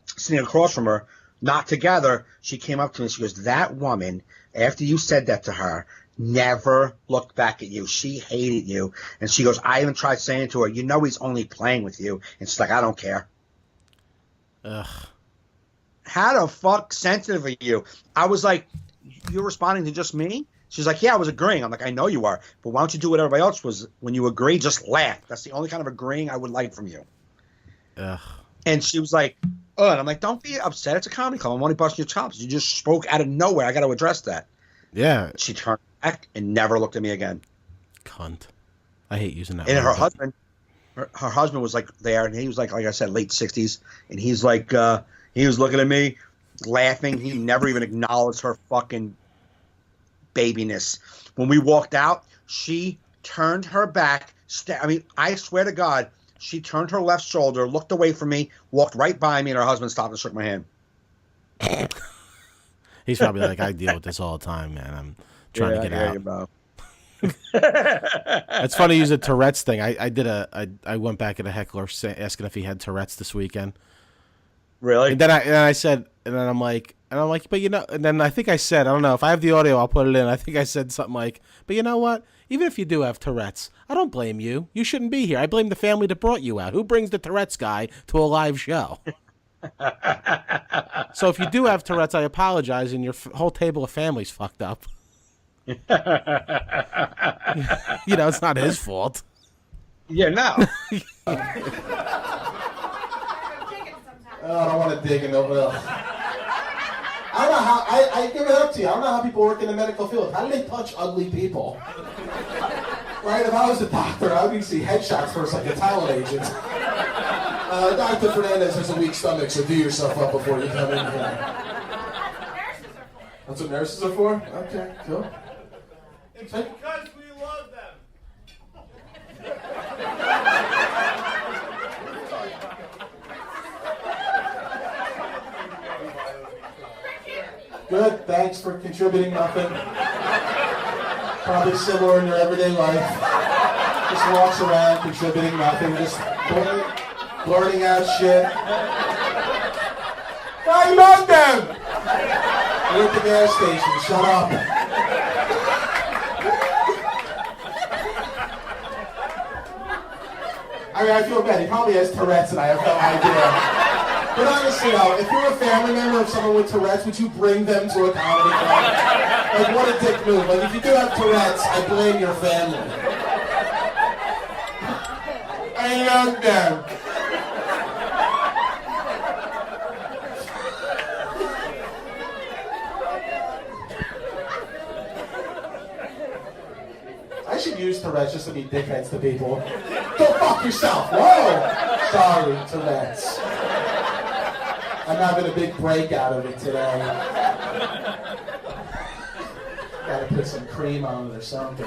sitting across from her, not together. She came up to me and she goes, that woman, after you said that to her, never looked back at you. She hated you. And she goes, I even tried saying to her, you know he's only playing with you. And she's like, I don't care. Ugh. How the fuck sensitive are you? I was like, you're responding to just me? She's like, yeah, I was agreeing. I'm like, I know you are. But why don't you do what everybody else was? When you agree, just laugh. That's the only kind of agreeing I would like from you. Ugh. And she was like, oh, and I'm like, don't be upset. It's a comedy club. I'm only busting your chops. You just spoke out of nowhere. I got to address that. Yeah. She turned back and never looked at me again. Cunt. I hate using that And word, her but- husband, her husband was like there, and he was like I said, late 60s. And he's like, he was looking at me, laughing. He never even acknowledged her fucking babiness. When we walked out, she turned her back. I swear to God, she turned her left shoulder, looked away from me, walked right by me, and her husband stopped and shook my hand. He's probably like, I deal with this all the time, man. I'm trying to get out. Bro. It's funny you use a Tourette's thing. I went back at a heckler asking if he had Tourette's this weekend. Really? And then I said, and then I'm like, but you know, and then I think I said, I don't know, if I have the audio, I'll put it in. I think I said something like, but you know what? Even if you do have Tourette's, I don't blame you. You shouldn't be here. I blame the family that brought you out. Who brings the Tourette's guy to a live show? So if you do have Tourette's, I apologize, and your whole table of family's fucked up. You know, it's not his fault. Yeah, no. I don't want to dig into it. I don't know how, I give it up to you. I don't know how people work in the medical field. How do they touch ugly people? Right? If I was a doctor, I would see headshots first like a talent agent. Dr. Fernandez has a weak stomach, so do yourself up before you come in here. That's what nurses are for? Okay, cool. It's because we love them. Good, thanks for contributing nothing. Probably similar in your everyday life. Just walks around contributing nothing, just blurting out shit. I love them! We're at the gas station, shut up. I mean, I feel bad. He probably has Tourette's and I have no idea. But honestly, though, if you're a family member of someone with Tourette's, would you bring them to a comedy club? Like, what a dick move. Like, if you do have Tourette's, I blame your family. I love them. I should use Tourette's just to be dickheads to people. Go fuck yourself. Whoa. Sorry, Tourette's. I'm having a big break out of it today. Gotta put some cream on it or something.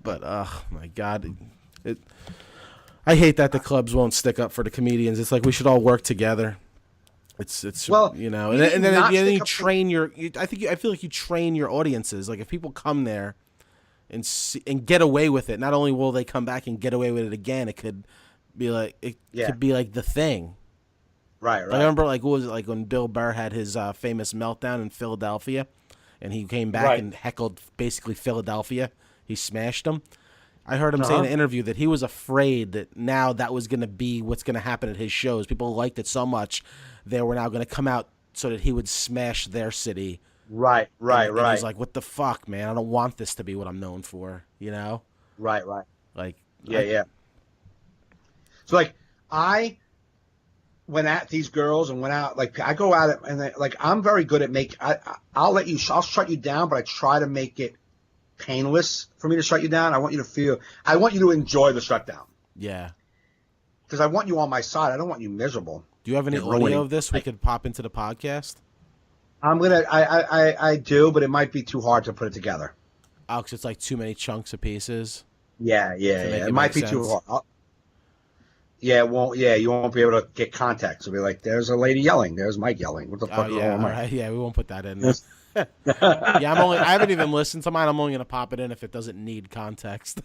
But oh my God, I hate that the clubs won't stick up for the comedians. It's like we should all work together. It's Well, you know, you and need not then stick you up train your. I feel like you train your audiences. Like if people come there and get away with it, not only will they come back and get away with it again, it could be like could be like the thing. Right. I remember like what was it like when Bill Burr had his famous meltdown in Philadelphia, and he came back and heckled basically Philadelphia. He smashed them. I heard him say in an interview that he was afraid that now that was going to be what's going to happen at his shows. People liked it so much, they were now going to come out so that he would smash their city. Right. And he's like, what the fuck, man? I don't want this to be what I'm known for, you know? Right. Like, Yeah. So like I went at these girls and went out like I go at it and like I'm very good at I'll shut you down, but I try to make it painless for me to shut you down. I want you to enjoy the shutdown. Yeah. Because I want you on my side. I don't want you miserable. Do you have any audio of this we could pop into the podcast? I do, but it might be too hard to put it together. Oh, because it's like too many chunks of pieces. Yeah. It might be too hard. Yeah, it won't. Yeah, you won't be able to get context. It'll be like, there's a lady yelling. There's Mike yelling. What the fuck? Oh, yeah, all right. Yeah, we won't put that in. Yeah, I haven't even listened to mine. I'm only gonna pop it in if it doesn't need context.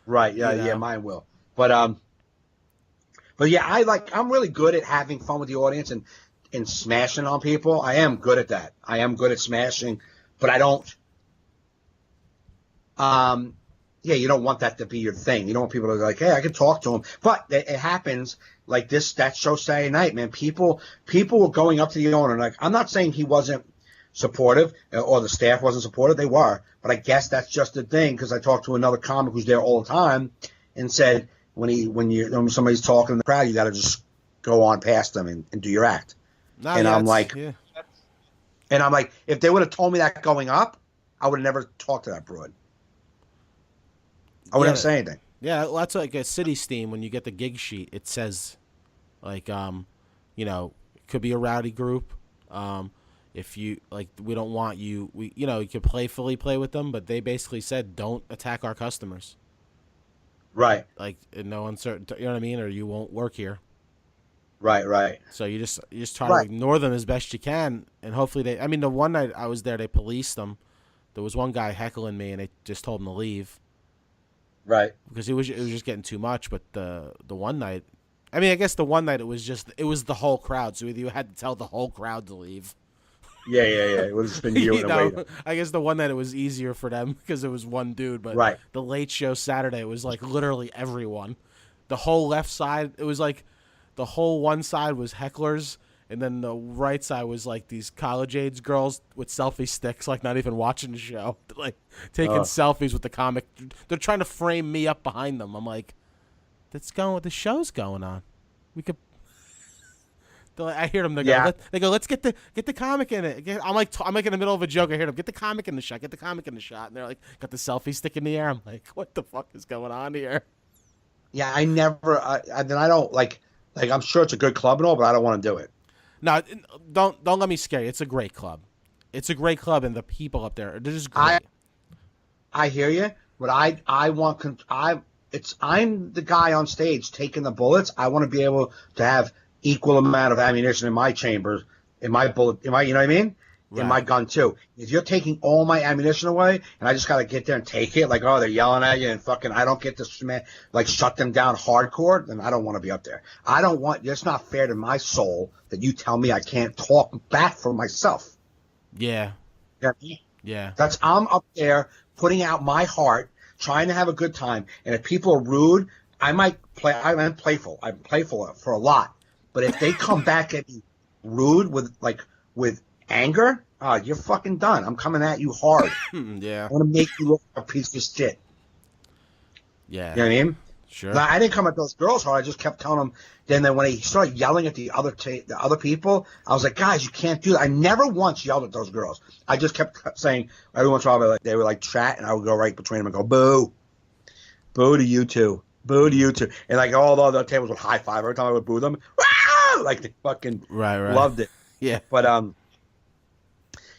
Right. Yeah. You know? Yeah. Mine will. But yeah, I'm really good at having fun with the audience and smashing on people. I am good at that. I am good at smashing, but I don't. Yeah, you don't want that to be your thing. You don't want people to be like, hey, I can talk to him. But it happens like that show Saturday night, man. People were going up to the owner. Like, I'm not saying he wasn't supportive or the staff wasn't supportive. They were. But I guess that's just the thing because I talked to another comic who's there all the time and said when somebody's talking in the crowd, you got to just go on past them and do your act. I'm like, if they would have told me that going up, I would have never talked to that broad. I wouldn't have said anything. Yeah, well, that's like a City Steam. When you get the gig sheet, it says, like, you know, it could be a rowdy group. If you like, we don't want you. You could playfully play with them, but they basically said, don't attack our customers. Right. Like, in no uncertain, you know what I mean, or you won't work here. Right. So you just try to ignore them as best you can, and hopefully I mean, the one night I was there, they policed them. There was one guy heckling me, and they just told him to leave. Right. Because it was just getting too much. But the one night, I mean, I guess the one night it was the whole crowd. So you had to tell the whole crowd to leave. Yeah. It would have been you and a waiter. I guess the one night it was easier for them because it was one dude. But the late show Saturday was like literally everyone. the whole left side. It was like the whole one side was hecklers, and then the right side was like these college age girls with selfie sticks, like not even watching the show, like taking selfies with the comic. They're trying to frame me up behind them. I'm like, the show's going on. We could. I hear them. They go, let's get the comic in it. I'm like in the middle of a joke. I hear them, get the comic in the shot. Get the comic in the shot. And they're like, got the selfie stick in the air. I'm like, what the fuck is going on here? Yeah, I never. I don't like. I'm sure it's a good club and all, but I don't want to do it. No, don't let me scare you. It's a great club. It's a great club, and the people up there, they're just great. I hear you, but I'm the guy on stage taking the bullets. I want to be able to have equal amount of ammunition in my chamber, you know what I mean? Right. In my gun too. If you're taking all my ammunition away and I just gotta get there and take it, like, oh, they're yelling at you and fucking I don't get to shut them down hardcore, then I don't want to be up there. It's not fair to my soul that you tell me I can't talk back for myself. Yeah. You know what I mean? Yeah. I'm up there putting out my heart, trying to have a good time, and if people are rude, I'm playful. I'm playful for a lot. But if they come back at me rude with anger, you're fucking done. I'm coming at you hard. Yeah. I want to make you look like a piece of shit. Yeah. You know what I mean? Sure. Now, I didn't come at those girls hard. I just kept telling them. Then when he started yelling at the other people, I was like, guys, you can't do that. I never once yelled at those girls. I just kept saying, every once in a while, they would like chat, and I would go right between them and go, boo. Boo to you two. Boo to you two. And like all the other tables would high five every time I would boo them. Like they fucking loved it. Yeah. But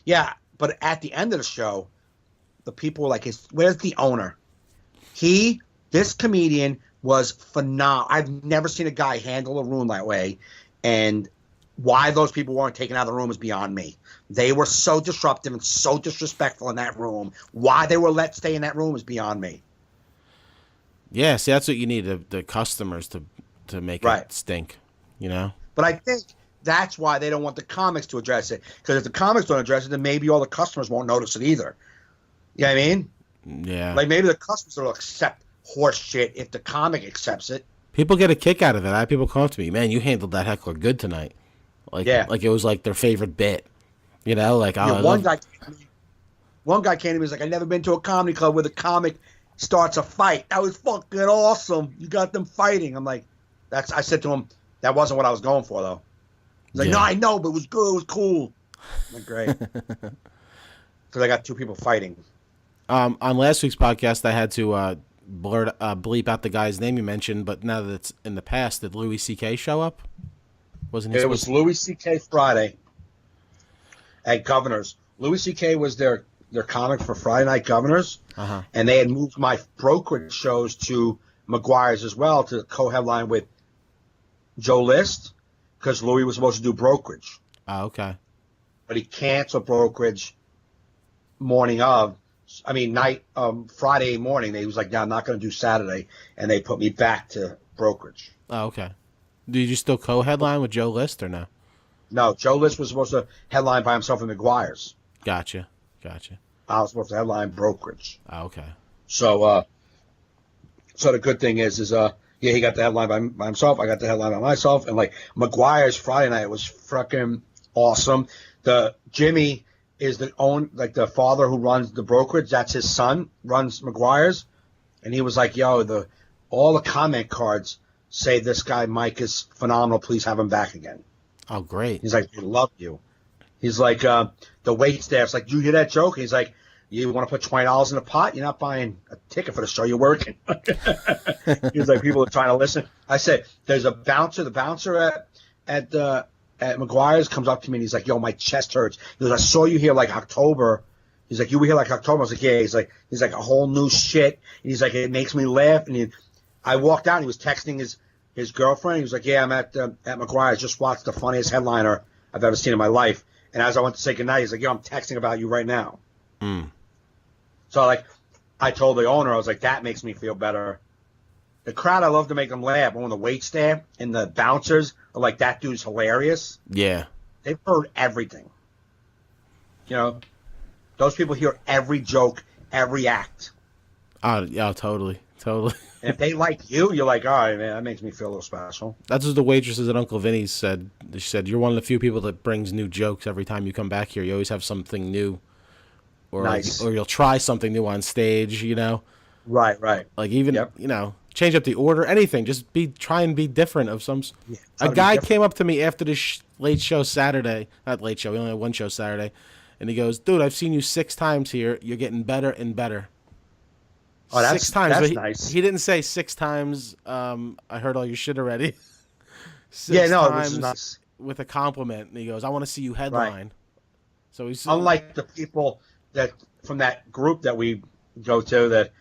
yeah. But at the end of the show, the people were like, "Where's the owner?" This comedian was phenomenal. I've never seen a guy handle a room that way, and why those people weren't taken out of the room is beyond me. They were so disruptive and so disrespectful in that room. Why they were let stay in that room is beyond me. Yeah, see, that's what you need, the customers to make it stink, you know? But I think that's why they don't want the comics to address it. Because if the comics don't address it, then maybe all the customers won't notice it either. You know what I mean? Yeah. Like maybe the customers will accept horse shit if the comic accepts it. People get a kick out of it. I have people come up to me, man, you handled that heckler good tonight. Like it was like their favorite bit. You know, like one guy came to me, he's like, I've never been to a comedy club where the comic starts a fight. That was fucking awesome. You got them fighting. I'm like, I said to him, that wasn't what I was going for, though. He's like, no, I know, but it was good. It was cool. I'm like, great. Because I got two people fighting. On last week's podcast, I had to bleep out the guy's name you mentioned, but now that it's in the past, did Louis C.K. show up? Wasn't he? It was Louis C.K. Friday at Governor's. Louis C.K. was their comic for Friday Night Governors, and they had moved my brokerage shows to McGuire's as well to co-headline with Joe List, because Louis was supposed to do brokerage. Oh, okay. But he canceled brokerage Friday morning. He was like, yeah, I'm not going to do Saturday, and they put me back to brokerage. Oh, okay. Did you still co-headline with Joe List or no? No, Joe List was supposed to headline by himself in McGuire's. Gotcha. I was supposed to headline brokerage. Oh, okay. So the good thing is he got the headline by himself. I got the headline by myself. And like McGuire's Friday night was fucking awesome. The Jimmy is the father who runs the brokerage. That's his son, runs McGuire's. And he was like, yo, all the comment cards say this guy Mike is phenomenal. Please have him back again. Oh, great. He's like, we love you. He's like, the wait staff's like, did you hear that joke? He's like, you want to put $20 in a pot? You're not buying a ticket for the show. You're working. He's like, people are trying to listen. I said, there's a bouncer. The bouncer at McGuire's comes up to me and he's like, yo, my chest hurts. He goes, I saw you here like October. He's like, you were here like October. I was like, yeah. He's like a whole new shit. And he's like, it makes me laugh. And I walked out and he was texting his girlfriend. He was like, yeah, I'm at McGuire's. Just watched the funniest headliner I've ever seen in my life. And as I went to say goodnight, he's like, yo, I'm texting about you right now. So, I told the owner, I was like, that makes me feel better. The crowd, I love to make them laugh. But when the wait staff and the bouncers are like, that dude's hilarious. Yeah. They've heard everything. You know, those people hear every joke, every act. Oh, yeah, totally. And if they like you, you're like, all right, man, that makes me feel a little special. That's what the waitresses at Uncle Vinny's said. She said, you're one of the few people that brings new jokes every time you come back here. You always have something new. Or, Nice. or you'll try something new on stage, you know? Right. Like even, Yep. you know, change up the order, anything. Just try and be different of some. try A to be guy different. came up to me after the late show Saturday. Not late show. We only had one show Saturday. And he goes, dude, I've seen you 6 times here. You're getting better and better. Oh, that's 6 times. that's but nice. He didn't say 6 times. I heard all your shit already. 6 Yeah, no, times this is nice. with a compliment. And he goes, I want to see you headline. So he's Unlike the people that from that group that we go to that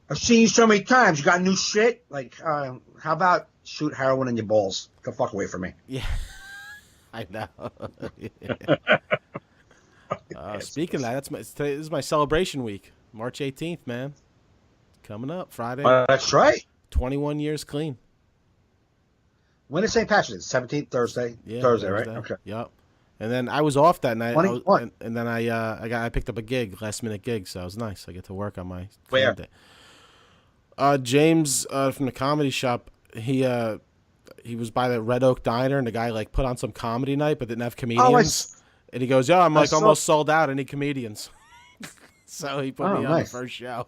I've seen you so many times. You got new shit. Like, how about shoot heroin in your balls? Get the fuck away from me. Yeah, I know. Speaking of that, today is my celebration week, March 18th, man. Coming up Friday. That's right. 21 years clean. When is St. Patrick's? 17th Thursday. Yeah, Thursday, right? Okay. Yep. And then I was off that night. 21. And then I picked up a gig, last minute gig, so it was nice. I get to work on my Where? day. James from the comedy shop, he was by the Red Oak Diner, and the guy like put on some comedy night, but didn't have comedians. And he goes, "Yeah, I'm like almost sold out. I need comedians." So he put me on the first show.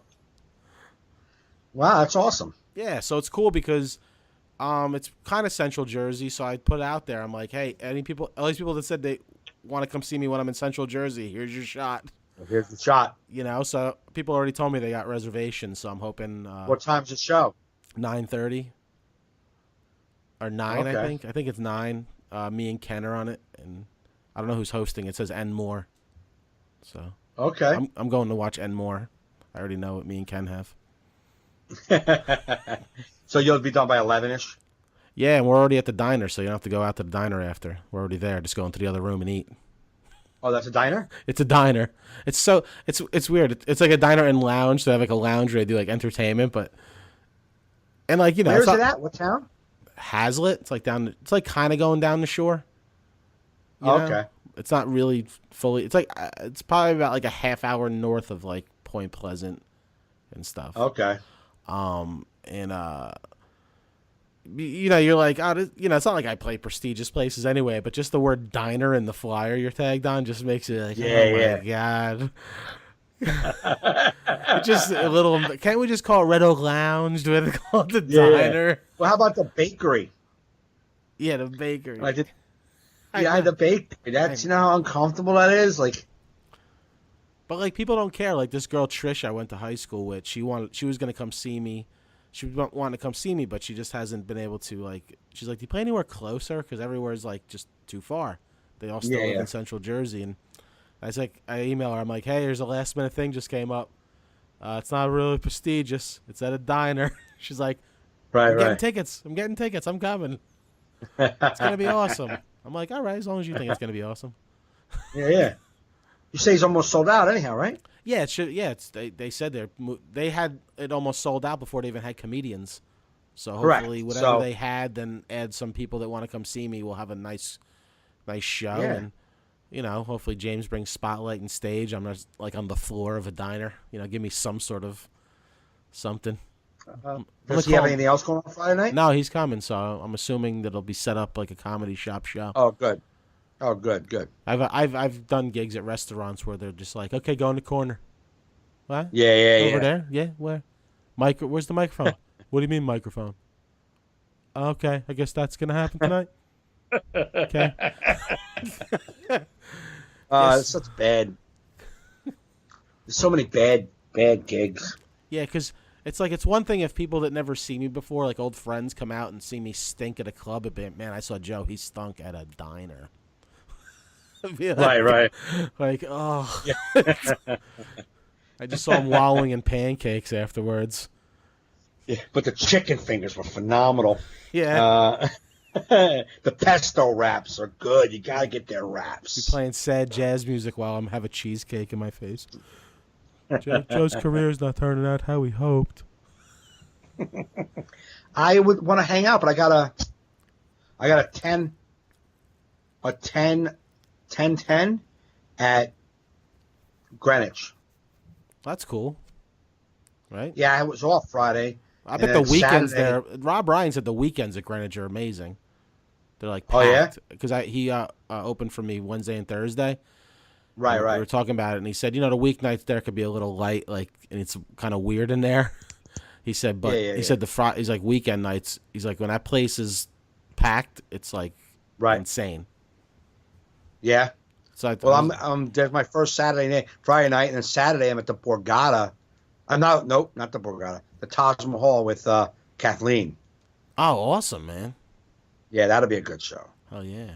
Wow, that's awesome. Yeah, so it's cool because it's kind of Central Jersey, so I put it out there. I'm like, hey, all these people that said they want to come see me when I'm in Central Jersey, here's your shot. Here's the shot. You know, so people already told me they got reservations, so I'm hoping What time's the show? 9:30 or 9, Okay. I think. I think it's 9. Me and Ken are on it, and I don't know who's hosting. It says N More. So Okay. I'm going to watch N More. I already know what me and Ken have. So you'll be done by 11ish? Yeah, and we're already at the diner, so you don't have to go out to the diner after. We're already there. Just go into the other room and eat. Oh, that's a diner? It's a diner. It's weird. It's like a diner and lounge. They have like a lounge where they do like entertainment, but and like, you know, Where it's is it not at? What town? Hazlitt. It's like it's like kind of going down the shore. You know? Okay. It's not really fully. It's like it's probably about like a half hour north of like Point Pleasant and stuff. Okay. And you know, you're like, oh, you know, it's not like I play prestigious places anyway, but just the word diner in the flyer you're tagged on just makes it like, my god. Just a little. Can't we just call it Red Oak Lounge? Do we have to call it the diner? Well, how about the bakery? Yeah, the bakery. I did. Yeah, the bakery. That's, you know how uncomfortable that is? Like, But like people don't care. Like this girl Trish I went to high school with, she was gonna come see me. She wanted to come see me, but she just hasn't been able to. Like, she's like, "Do you play anywhere closer? Because everywhere's like just too far." They all still live in Central Jersey, and I email her. I'm like, "Hey, here's a last minute thing just came up. It's not really prestigious. It's at a diner." She's like, "I'm getting tickets. I'm coming. It's gonna be awesome." I'm like, "All right, as long as you think it's gonna be awesome." Yeah. You say he's almost sold out anyhow, right? Yeah, it should. Yeah, they said they had it almost sold out before they even had comedians. So hopefully, whatever they had, then add some people that want to come see me. We'll have a nice show, and you know, hopefully James brings spotlight and stage. I'm not like on the floor of a diner. You know, give me some sort of something. Does he have anything else going on Friday night? No, he's coming, so I'm assuming that it'll be set up like a comedy shop show. Oh, good. Oh, good. I've done gigs at restaurants where they're just like, okay, go in the corner. What? Yeah. Over there? Yeah, where? Where's the microphone? What do you mean microphone? Okay, I guess that's gonna happen tonight. Okay. It's such bad. There's so many bad gigs. Yeah, because it's one thing if people that never see me before, like old friends, come out and see me stink at a club a bit. Man, I saw Joe. He stunk at a diner. Right. Like, oh. I just saw him wallowing in pancakes afterwards. Yeah, but the chicken fingers were phenomenal. Yeah. The pesto wraps are good. You gotta get their wraps. Be playing sad jazz music while I'm having cheesecake in my face. Joe's career's not turning out how we hoped. I would want to hang out, but I got a 10 at Greenwich. That's cool. Right? Yeah, I was off Friday. I bet And the weekends Saturday- there. Rob Ryan said the weekends at Greenwich are amazing. They're like Oh, yeah? packed because he opened for me Wednesday and Thursday. Right, And We were right. talking about it, and he said, the weeknights there could be a little light, like, and it's kind of weird in there. He said, but Yeah, he said he's like weekend nights. He's like when that place is packed, it's like Right. insane. Yeah. So Well, there's my first Saturday night, Friday night, and then Saturday I'm at the Borgata. Not the Borgata, the Taj Mahal with Kathleen. Oh, awesome, man! Yeah, that'll be a good show. Oh yeah,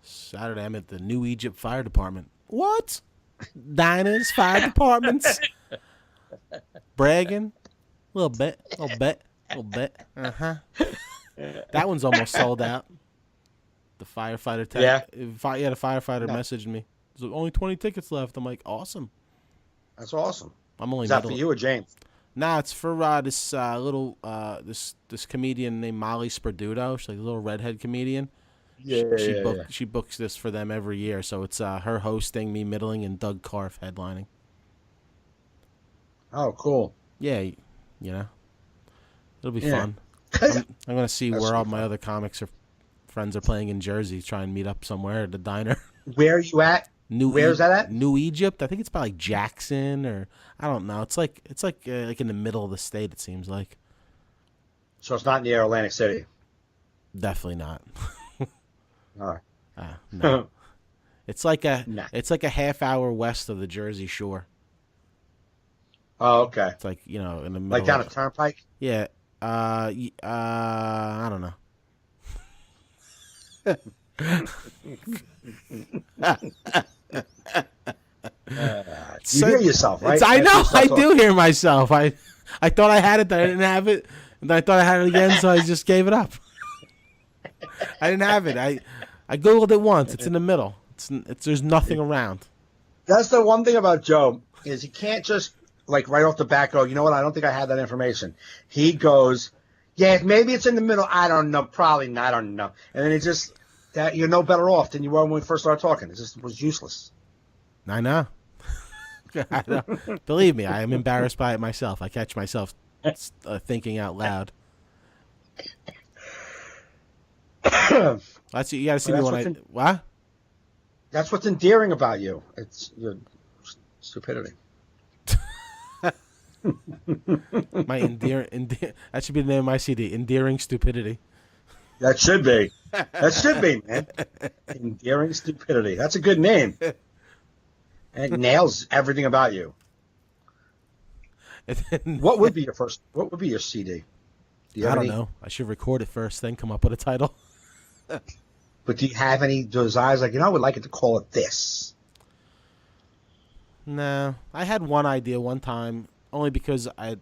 Saturday I'm at the New Egypt Fire Department. What? Diners, fire departments, bragging, little bit. That one's almost sold out. The firefighter Yeah? the firefighter messaged me. There's only 20 tickets left. I'm like, awesome. That's awesome. I'm only Is that for middle. you or James? Nah, it's for this little this comedian named Molly Sperduto. She's like a little redhead comedian. She books this for them every year. So it's her hosting, me middling, and Doug Karff headlining. Oh, cool. Yeah, it'll be Yeah. fun. I'm gonna see That where should all be my other comics or friends are playing in Jersey. Try and meet up somewhere at the diner. Where are you at? Where's that at? New Egypt. I think it's by like Jackson or I don't know. It's like in the middle of the state. It seems like. So it's not near Atlantic City. Definitely not. All No. right. It's like a Nah. it's like a half hour west of the Jersey Shore. Oh, okay. It's like in the middle. Like down a of, turnpike? yeah. I don't know. You hear yourself, right? I That's know. what you start I talking. do hear myself. I thought I had it. Then I didn't have it. And then I thought I had it again, so I just gave it up. I didn't have it. I googled it once. It's in the middle. There's nothing around. That's the one thing about Joe is he can't just like right off the bat go, you know what? I don't think I have that information. He goes, yeah, maybe it's in the middle. I don't know. Probably not. I don't know. And then it just that you're no better off than you were when we first started talking. It just was useless. I know. I know. Believe me, I am embarrassed by it myself. I catch myself thinking out loud. That's you got to see me Well, when that's what? That's what's endearing about you. It's your stupidity. My that should be the name of my CD. Endearing stupidity. That should be. That should be, man. Endearing stupidity. That's a good name. And it nails everything about you. And then- What would be your first? What would be your CD? Do you I have don't any- know. I should record it first, then come up with a title. But do you have any desires? Like, I would like it to call it this. No, I had one idea one time, only because I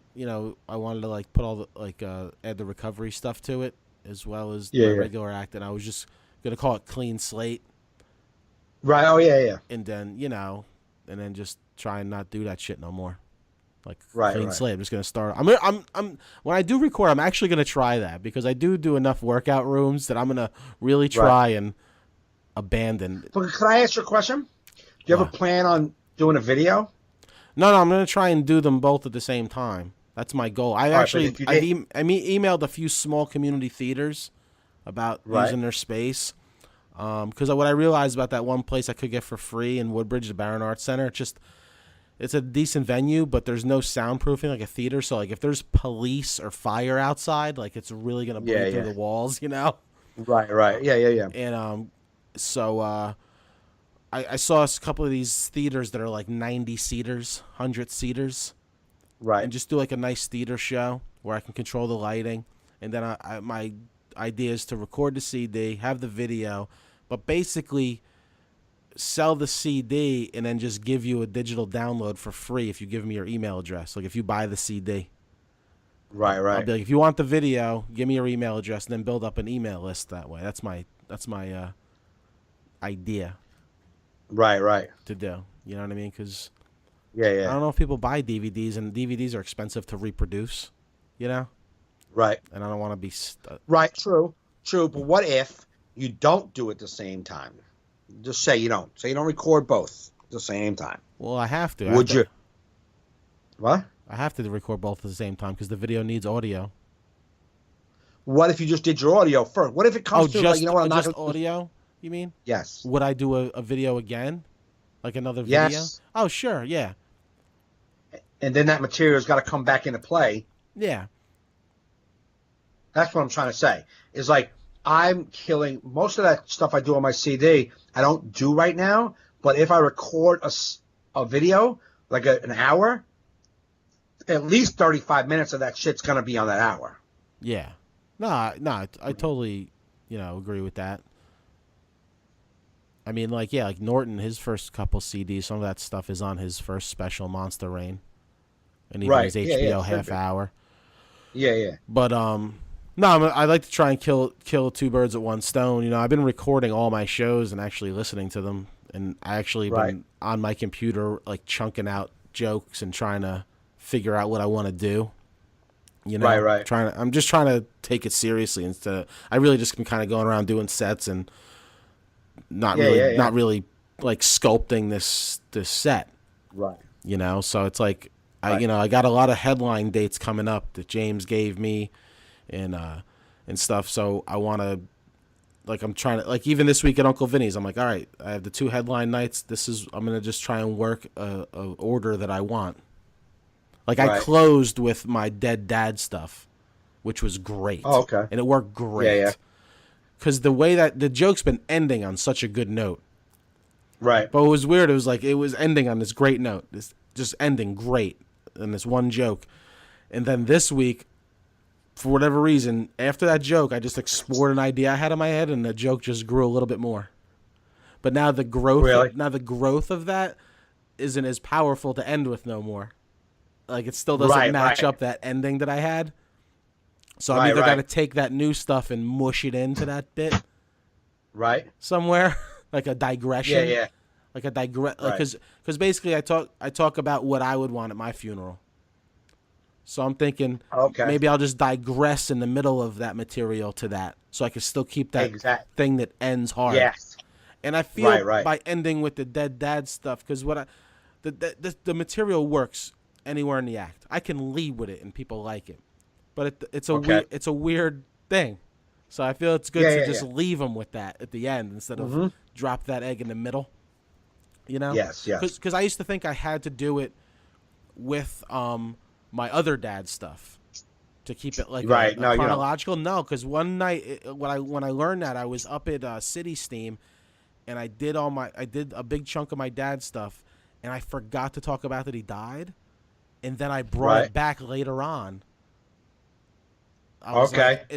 wanted to like put all the add the recovery stuff to it as well as Yeah, the yeah. regular act, and I was just gonna call it Clean Slate, Right. Oh, yeah. and then and then just try and not do that shit no more. Like Right, Clean right. Slate. I'm just gonna start. I'm when I do record, I'm actually gonna try that because I do enough workout rooms that I'm gonna really try and abandon. But can I ask you a question? Do you have a What? plan on doing a video? No, I'm gonna try and do them both at the same time. That's my goal. I but actually if you I did- emailed a few small community theaters about Right. using their space. Because what I realized about that one place I could get for free in Woodbridge, the Barron Arts Center, it's a decent venue, but there's no soundproofing like a theater. So like if there's police or fire outside, like it's really gonna bleed Yeah, through yeah. the walls, you know. Right. Yeah. And so I saw a couple of these theaters that are like 90 seaters, 100 seaters. Right. And just do like a nice theater show where I can control the lighting, and then my idea is to record the CD, have the video, but basically sell the CD and then just give you a digital download for free if you give me your email address. Like if you buy the CD, Right. I'll be like, if you want the video, give me your email address, and then build up an email list that way. That's my idea Right. to do. You know what I mean? Because I Yeah. don't know if people buy DVDs, and DVDs are expensive to reproduce. You know. Right. And I don't want to be. Right. True. But what if you don't do it at the same time? Just say you don't. Say you don't record both at the same time. Well, I have to. Would you? What? I have to record both at the same time because the video needs audio. what if you just did your audio first? What if it comes to like, you know what, I'm not just gonna... audio, you mean? Yes. Would I do a video again? Like another video? Yes. Oh, sure, yeah. And then that material's got to come back into play. Yeah. That's what I'm trying to say. Is like I'm killing most of that stuff I do on my CD. I don't do right now, but if I record a video like an hour, at least 35 minutes of that shit's gonna be on that hour. Yeah. No, I totally, agree with that. I mean, like Norton, his first couple CDs, some of that stuff is on his first special, Monster Rain, and even his HBO half hour. Yeah. But no, I like to try and kill two birds with one stone. I've been recording all my shows and actually listening to them, and I actually been on my computer like chunking out jokes and trying to figure out what I want to do. Right. I'm just trying to take it seriously instead of, I really just been kind of going around doing sets and not really like sculpting this set. Right. So it's like I got a lot of headline dates coming up that James gave me and stuff. So I want to, like, I'm trying to, like, even this week at Uncle Vinny's, I'm like, all right, I have the 2 headline nights. I'm going to just try and work a order that I want. Like, I closed with my Dead Dad stuff, which was great. Oh, okay. And it worked great. Yeah. Because the way that the joke's been ending on such a good note. Right. But it was weird. It was like, it was ending on this great note. This just ending great in this one joke. And then this week, for whatever reason, after that joke, I just explored an idea I had in my head, and the joke just grew a little bit more. But now the growth of that isn't as powerful to end with no more. Like, it still doesn't match up that ending that I had. So I'm either got to take that new stuff and mush it into that bit, somewhere, like a digression. Yeah. Like a because basically I talk about what I would want at my funeral. So I'm thinking, maybe I'll just digress in the middle of that material to that, so I can still keep that thing that ends hard. Yes. And I feel by ending with the Dead Dad stuff, because the material works anywhere in the act. I can lead with it and people like it, but it's a weird thing. So I feel it's good to just leave them with that at the end instead of drop that egg in the middle. Yes. Because I used to think I had to do it with my other dad stuff to keep it like chronological. No, because one night when I learned that, I was up at City Steam, and I did a big chunk of my dad's stuff, and I forgot to talk about that he died, and then I brought it back later on.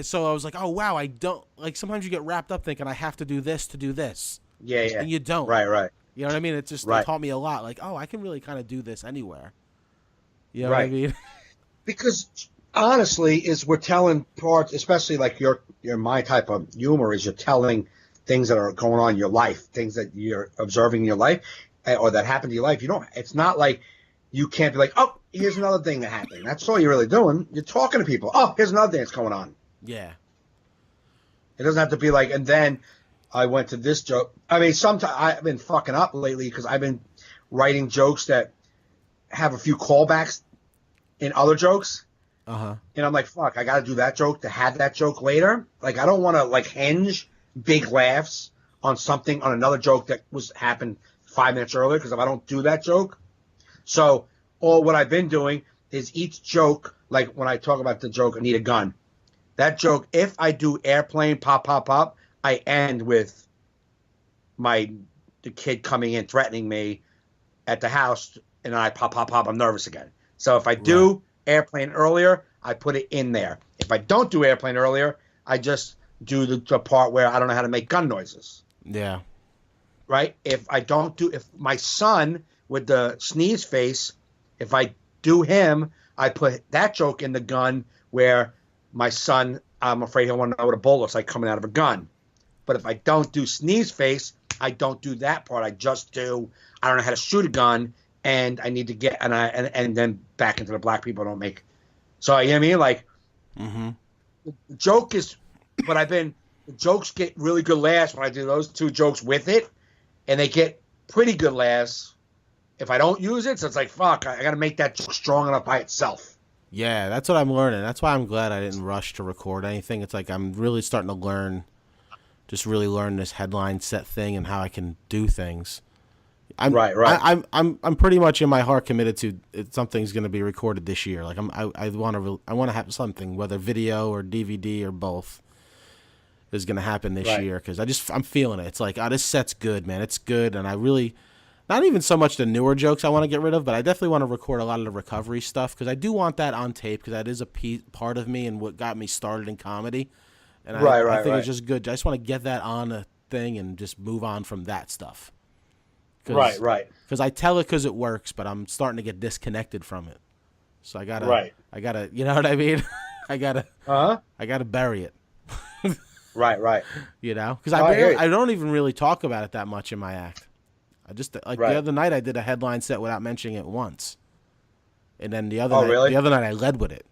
So I was like, oh wow, I don't like. Sometimes you get wrapped up thinking I have to do this to do this. Yeah. And you don't. Right. You know what I mean? It just it taught me a lot. Like, oh, I can really kind of do this anywhere. You know what I mean? Because honestly, we're telling parts, especially like my type of humor is you're telling things that are going on in your life, things that you're observing in your life, or that happened to your life. It's not like you can't be like, oh, here's another thing that happened. That's all you're really doing. You're talking to people. Oh, here's another thing that's going on. Yeah. It doesn't have to be like, and then I went to this joke. I mean, sometimes I've been fucking up lately because I've been writing jokes that have a few callbacks in other jokes. And I'm like, fuck, I got to do that joke to have that joke later. Like, I don't want to like hinge big laughs on something, on another joke that happened 5 minutes earlier, because if I don't do that joke. So what I've been doing is each joke, like when I talk about the joke, I need a gun. That joke, if I do airplane, pop, pop, pop, I end with the kid coming in threatening me at the house, and then I pop, pop, pop, I'm nervous again. So if I do airplane earlier, I put it in there. If I don't do airplane earlier, I just do the part where I don't know how to make gun noises. Yeah. Right? If my son with the sneeze face, if I do him, I put that joke in the gun where my son, I'm afraid he'll want to know what a bullet looks like coming out of a gun. But if I don't do sneeze face, I don't do that part. I just do, I don't know how to shoot a gun, and I need to get, and then back into the black people don't make. So, you know what I mean? Like, the joke is, the jokes get really good laughs when I do those 2 jokes with it, and they get pretty good laughs if I don't use it. So it's like, fuck, I got to make that joke strong enough by itself. Yeah, that's what I'm learning. That's why I'm glad I didn't rush to record anything. It's like I'm really starting to learn, just really learn this headline set thing and how I can do things. Right. I'm pretty much in my heart committed to something's going to be recorded this year. Like I want to have something, whether video or DVD or both, is going to happen this year because I'm feeling it. It's like, this set's good, man. It's good, and I really. Not even so much the newer jokes I want to get rid of, but I definitely want to record a lot of the recovery stuff because I do want that on tape because that is a part of me and what got me started in comedy. And I think it's just good. I just want to get that on a thing and just move on from that stuff. Right. Because I tell it because it works, but I'm starting to get disconnected from it. So I gotta, you know what I mean? I gotta bury it. Right. You know, because I don't even really talk about it that much in my act. I just the other night I did a headline set without mentioning it once, and then the other night I led with it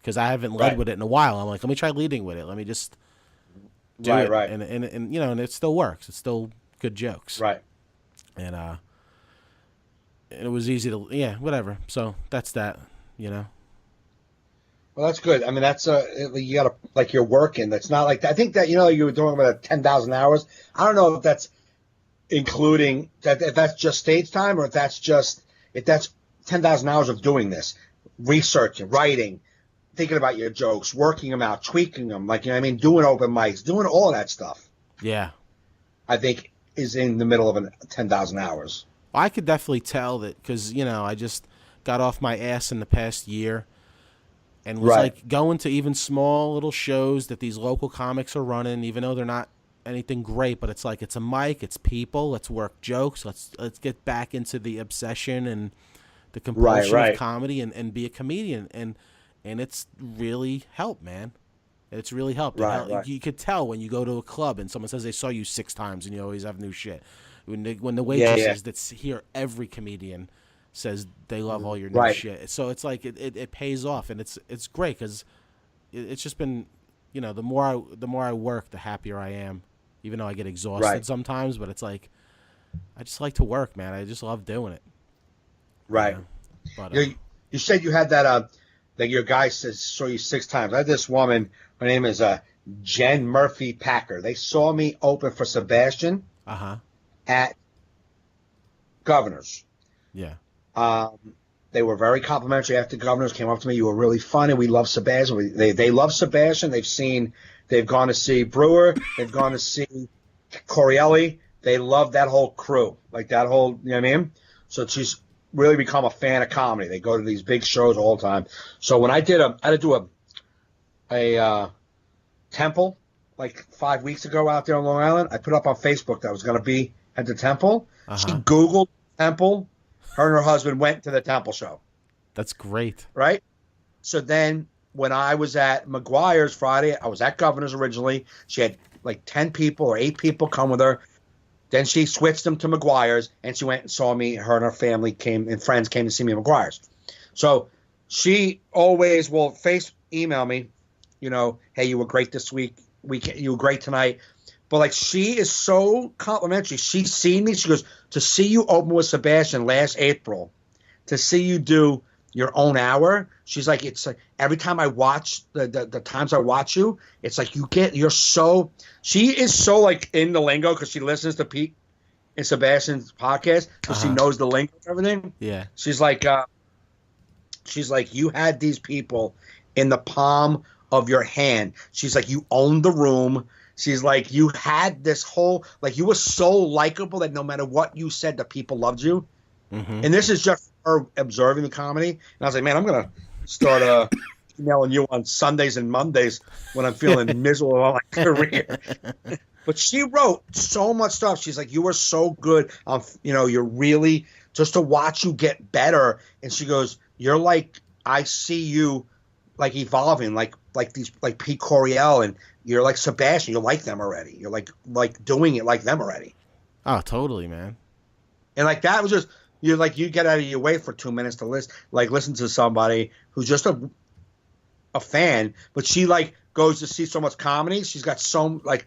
because I haven't led with it in a while. I'm like, let me try leading with it. Let me just do it, and you know, and it still works. It's still good jokes, right? And it was easy to whatever. So that's that, you know. Well, that's good. I mean, that's you gotta like you're working. That's not like I think that you were talking about 10,000 hours. I don't know if that's including that if that's just stage time or if that's 10,000 hours of doing this, researching, writing, thinking about your jokes, working them out, tweaking them, like, you know what I mean, doing open mics, doing all of that stuff. Yeah. I think is in the middle of 10,000 hours. Well, I could definitely tell that because, I just got off my ass in the past year and was like going to even small little shows that these local comics are running, even though they're not anything great, but it's like it's a mic, it's people, let's work jokes, let's get back into the obsession and the compulsion of comedy and be a comedian and it's really helped, man. It's really helped. You could tell when you go to a club and someone says they saw you 6 times and you always have new shit. When the waitresses that's here, every comedian says they love all your new shit. So it's like it pays off and it's great because it's just been, the more I work, the happier I am. Even though I get exhausted sometimes, but it's like I just like to work, man. I just love doing it. Right. But you said you had that your guy saw you 6 times. I had this woman. Her name is Jen Murphy Packer. They saw me open for Sebastian at Governor's. Yeah. They were very complimentary after Governor's. Came up to me. You were really funny. We love Sebastian. They love Sebastian. They've gone to see Brewer. They've gone to see Corielli. They love that whole crew, like that whole, you know what I mean? So she's really become a fan of comedy. They go to these big shows all the time. So when I had to do a temple like 5 weeks ago out there on Long Island, I put up on Facebook that I was going to be at the temple. She Googled temple. Her and her husband went to the temple show. That's great. Right? So then when I was at McGuire's Friday, I was at Governor's originally. She had like 10 people or 8 people come with her. Then she switched them to McGuire's, and she went and saw me. Her and her family and friends came to see me at McGuire's. So she always will email me, hey, you were great this week. You were great tonight. But, like, she is so complimentary. She's seen me. She goes, to see you open with Sebastian last April, to see you do your own hour, she's like, it's like every time I watch the times I watch you, it's like she is so like in the lingo because she listens to Pete and Sebastian's podcast, so she knows the lingo and everything. Yeah. She's like, you had these people in the palm of your hand. She's like, you owned the room. She's like, you had this whole, like, you were so likable that no matter what you said, the people loved you. Mm-hmm. And this is just her observing the comedy. And I was like, man, I'm going to start emailing you on Sundays and Mondays when I'm feeling miserable about my career. But she wrote so much stuff. She's like, you were so good. You're really, just to watch you get better. And she goes, you're like, I see you like evolving, like these, like Pete Coriel, and you're like Sebastian. You're like them already. You're like doing it like them already. Oh, totally, man. And like that was just, you get out of your way for 2 minutes to listen to somebody who's just a fan, but she like goes to see so much comedy. She's got so like,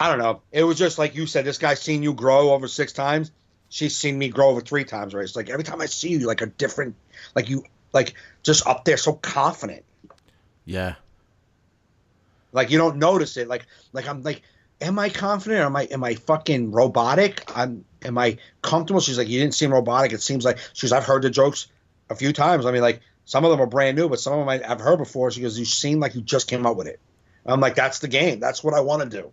I don't know. It was just like you said, this guy's seen you grow over 6 times. She's seen me grow over 3 times, right? It's like every time I see you, like a different, like like just up there so confident. Yeah. Like you don't notice it. Like I'm like, am I confident? Or am I fucking robotic? Am I comfortable? She's like, you didn't seem robotic. It seems like I've heard the jokes a few times. I mean, like some of them are brand new, but some of them I've heard before. She goes, you seem like you just came up with it. I'm like, that's the game. That's what I want to do.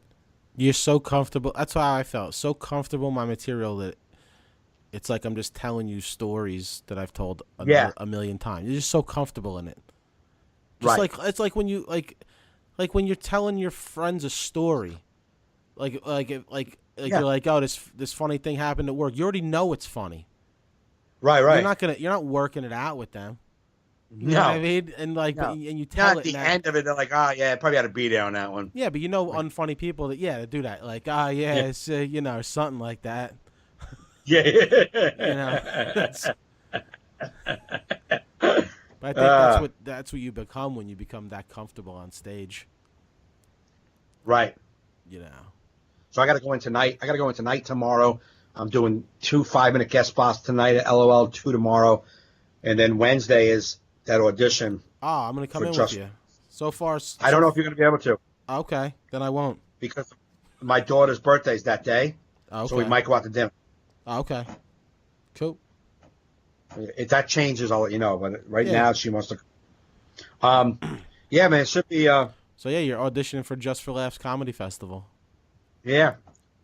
You're so comfortable. That's how I felt. So comfortable in my material that it's like I'm just telling you stories that I've told a million times. You're just so comfortable in it. Just Right. like it's like when you like when you're telling your friends a story. Like you're like, oh, this funny thing happened at work. You already know it's funny. Right. You're not working it out with them. You know what I mean? And like, No. and you tell At it the now. end of it, they're like, oh yeah, probably had to be there on that one. Yeah, but you know, unfunny people that do that. Like, it's or something like that. Yeah. You know. But I think that's what you become when you become that comfortable on stage. Right. You know. So I got to go in tonight. I got to go in tonight, tomorrow. I'm doing 2 5-minute guest spots tonight at LOL, 2 tomorrow. And then Wednesday is that audition. Oh, I'm going to come in Just- with you. So far. I don't know if you're going to be able to Okay, then I won't. because my daughter's birthday's that day. Okay. So we might go out to dinner. Okay. Cool. If that changes, I'll let you know. But right Yeah. now, she wants to. Yeah, man, it should be. So yeah, you're auditioning for Just for Laughs Comedy Festival. Yeah.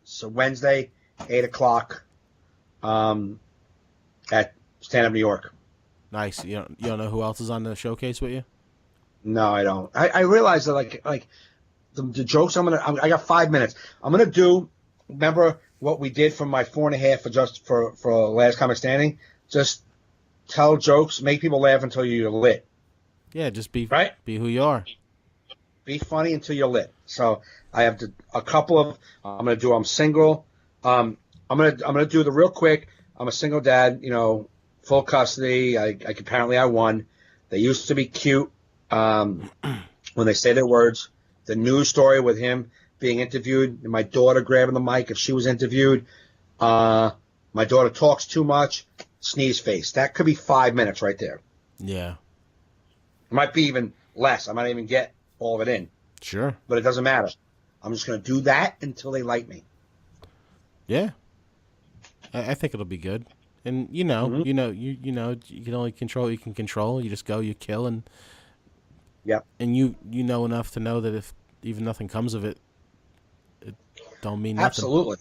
So Wednesday, 8:00, at Stand Up New York. Nice. You don't know who else is on the showcase with you? No, I don't. I realize that like the jokes I got 5 minutes. I'm gonna do. Remember what we did for my 4.5 for just for Last Comic Standing? Just tell jokes, make people laugh until you're lit. Yeah, just be Right. Be who you are. Be funny until you're lit. So I have a couple of. I'm gonna do. I'm single. I'm gonna do the real quick. I'm a single dad. Full custody. Apparently I won. They used to be cute. When they say their words. The news story with him being interviewed, and my daughter grabbing the mic if she was interviewed. My daughter talks too much. Sneeze face. That could be 5 minutes right there. Yeah. It might be even less. I might even get all of it in. Sure. But it doesn't matter. I'm just going to do that until they like me. Yeah. I think it'll be good. And you can only control what you can control. You just go, you kill, and Yep. and you know enough to know that if even nothing comes of it, it don't mean nothing. Absolutely.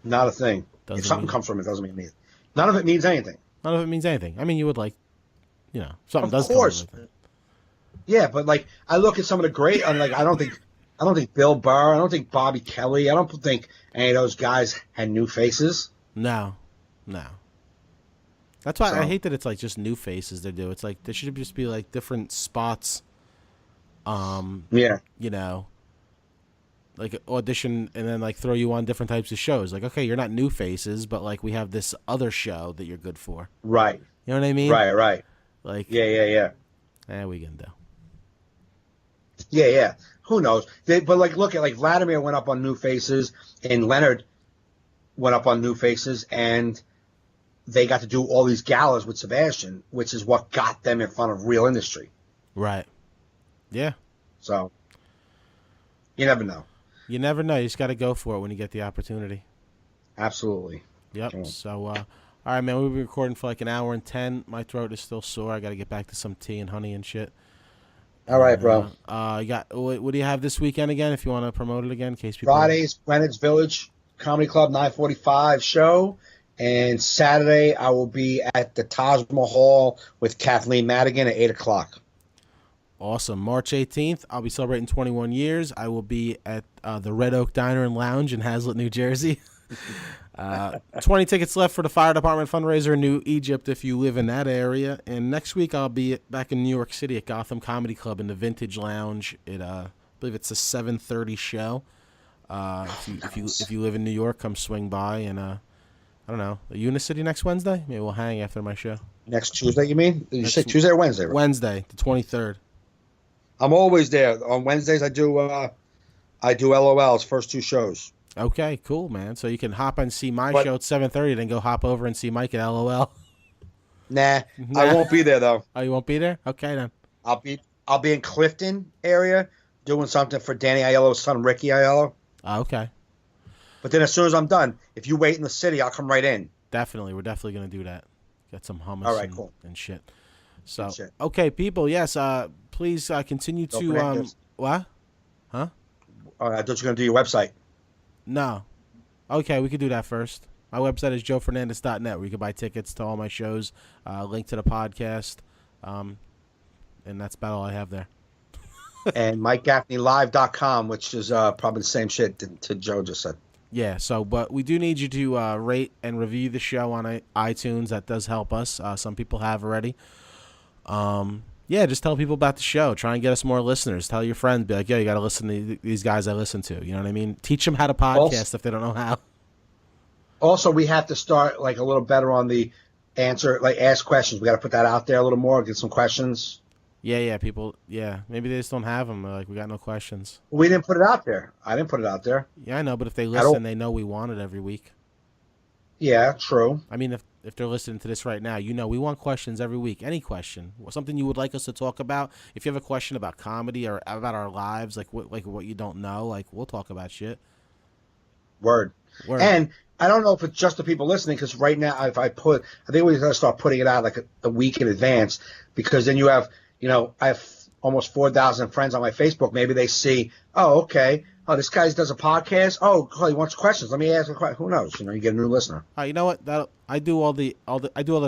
Not a thing. Doesn't If something mean- comes from it, doesn't mean anything. None of it means anything. None of it means anything. I mean, you would like, something Of does course. come with it. Yeah, but like I look at some of the great. I'm like, I don't think Bill Burr. I don't think Bobby Kelly. I don't think any of those guys had new faces. No. That's why I So- hate that it's like just new faces they do. It's like there should just be like different spots. Yeah. Like audition and then like throw you on different types of shows. Like, okay, you're not new faces, but like we have this other show that you're good for. Right. You know what I mean? Right. Like, Yeah. we can do. Yeah. Who knows? But like, look at like Vladimir went up on New Faces, and Leonard went up on New Faces, and they got to do all these galas with Sebastian, which is what got them in front of real industry. Right. Yeah. So you never know. You never know. You just got to go for it when you get the opportunity. Absolutely. Yep. Cool. So, all right, man. We'll be recording for like an hour and 10. My throat is still sore. I got to get back to some tea and honey and shit. All right, bro. You got what do you have this weekend again? If you want to promote it again, in case people. Fridays, Greenwich Village Comedy Club 9:45 show, and Saturday I will be at the Taj Mahal with Kathleen Madigan at 8:00. Awesome. March 18th, I'll be celebrating 21 years. I will be at the Red Oak Diner and Lounge in Hazlet, New Jersey. 20 tickets left for the fire department fundraiser in New Egypt if you live in that area. And next week I'll be back in New York City at Gotham Comedy Club in the Vintage Lounge. I believe it's a 7:30 show. If you live in New York, come swing by. And I don't know, are you in the city next Wednesday? Maybe we'll hang after my show. Next Tuesday, you mean? Did you say Next- Tuesday or Wednesday? Right? Wednesday, the 23rd. I'm always there. On Wednesdays, I do LOL's first 2 shows. Okay, cool, man. So you can hop and see my But- show at 7:30, then go hop over and see Mike at LOL. Nah, Nah. I won't be there though. Oh, you won't be there? Okay then. I'll be in Clifton area doing something for Danny Aiello's son Ricky Aiello. Okay. But then as soon as I'm done, if you wait in the city, I'll come right in. Definitely. We're definitely gonna do that. Get some hummus All right, cool. and shit. So Good shit. okay, people, yes, please continue Don't to forget this. what? I thought you were gonna do your website. No. Okay, we could do that first. My website is joefernandez.net, where you can buy tickets to all my shows, link to the podcast, and that's about all I have there. And MikeGaffneyLive.com, which is probably the same shit to Joe just said. Yeah, so, but we do need you to rate and review the show on iTunes. That does help us. Some people have already. Yeah, just tell people about the show. Try and get us more listeners. Tell your friends. Be like, yo, you got to listen to these guys I listen to. You know what I mean? Teach them how to podcast if they don't know how. Also, we have to start like a little better on the ask questions. We got to put that out there a little more. Get some questions. Yeah, people. Yeah, maybe they just don't have them. They're like, we got no questions. We didn't put it out there. I didn't put it out there. Yeah, I know, but if they don't- listen, they know we want it every week. Yeah, true. I mean, if they're listening to this right now, you know we want questions every week. Any question, something you would like us to talk about. If you have a question about comedy or about our lives, like what you don't know, like we'll talk about shit. Word. Word. And I don't know if it's just the people listening, because right now, I think we're going to start putting it out like a week in advance, because then you have, I have almost 4,000 friends on my Facebook. Maybe they see, oh, okay. Oh, this guy does a podcast. Oh, he wants questions. Let me ask a question. Who knows? You get a new listener. You know what? I do all the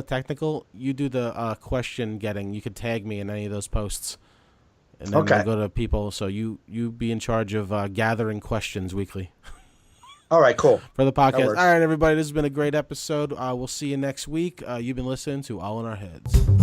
technical. You do the question getting. You could tag me in any of those posts, and then Okay. we'll go to people. So you be in charge of gathering questions weekly All right, cool. for the podcast. All works. right, everybody. This has been a great episode. We'll see you next week. You've been listening to All in Our Heads.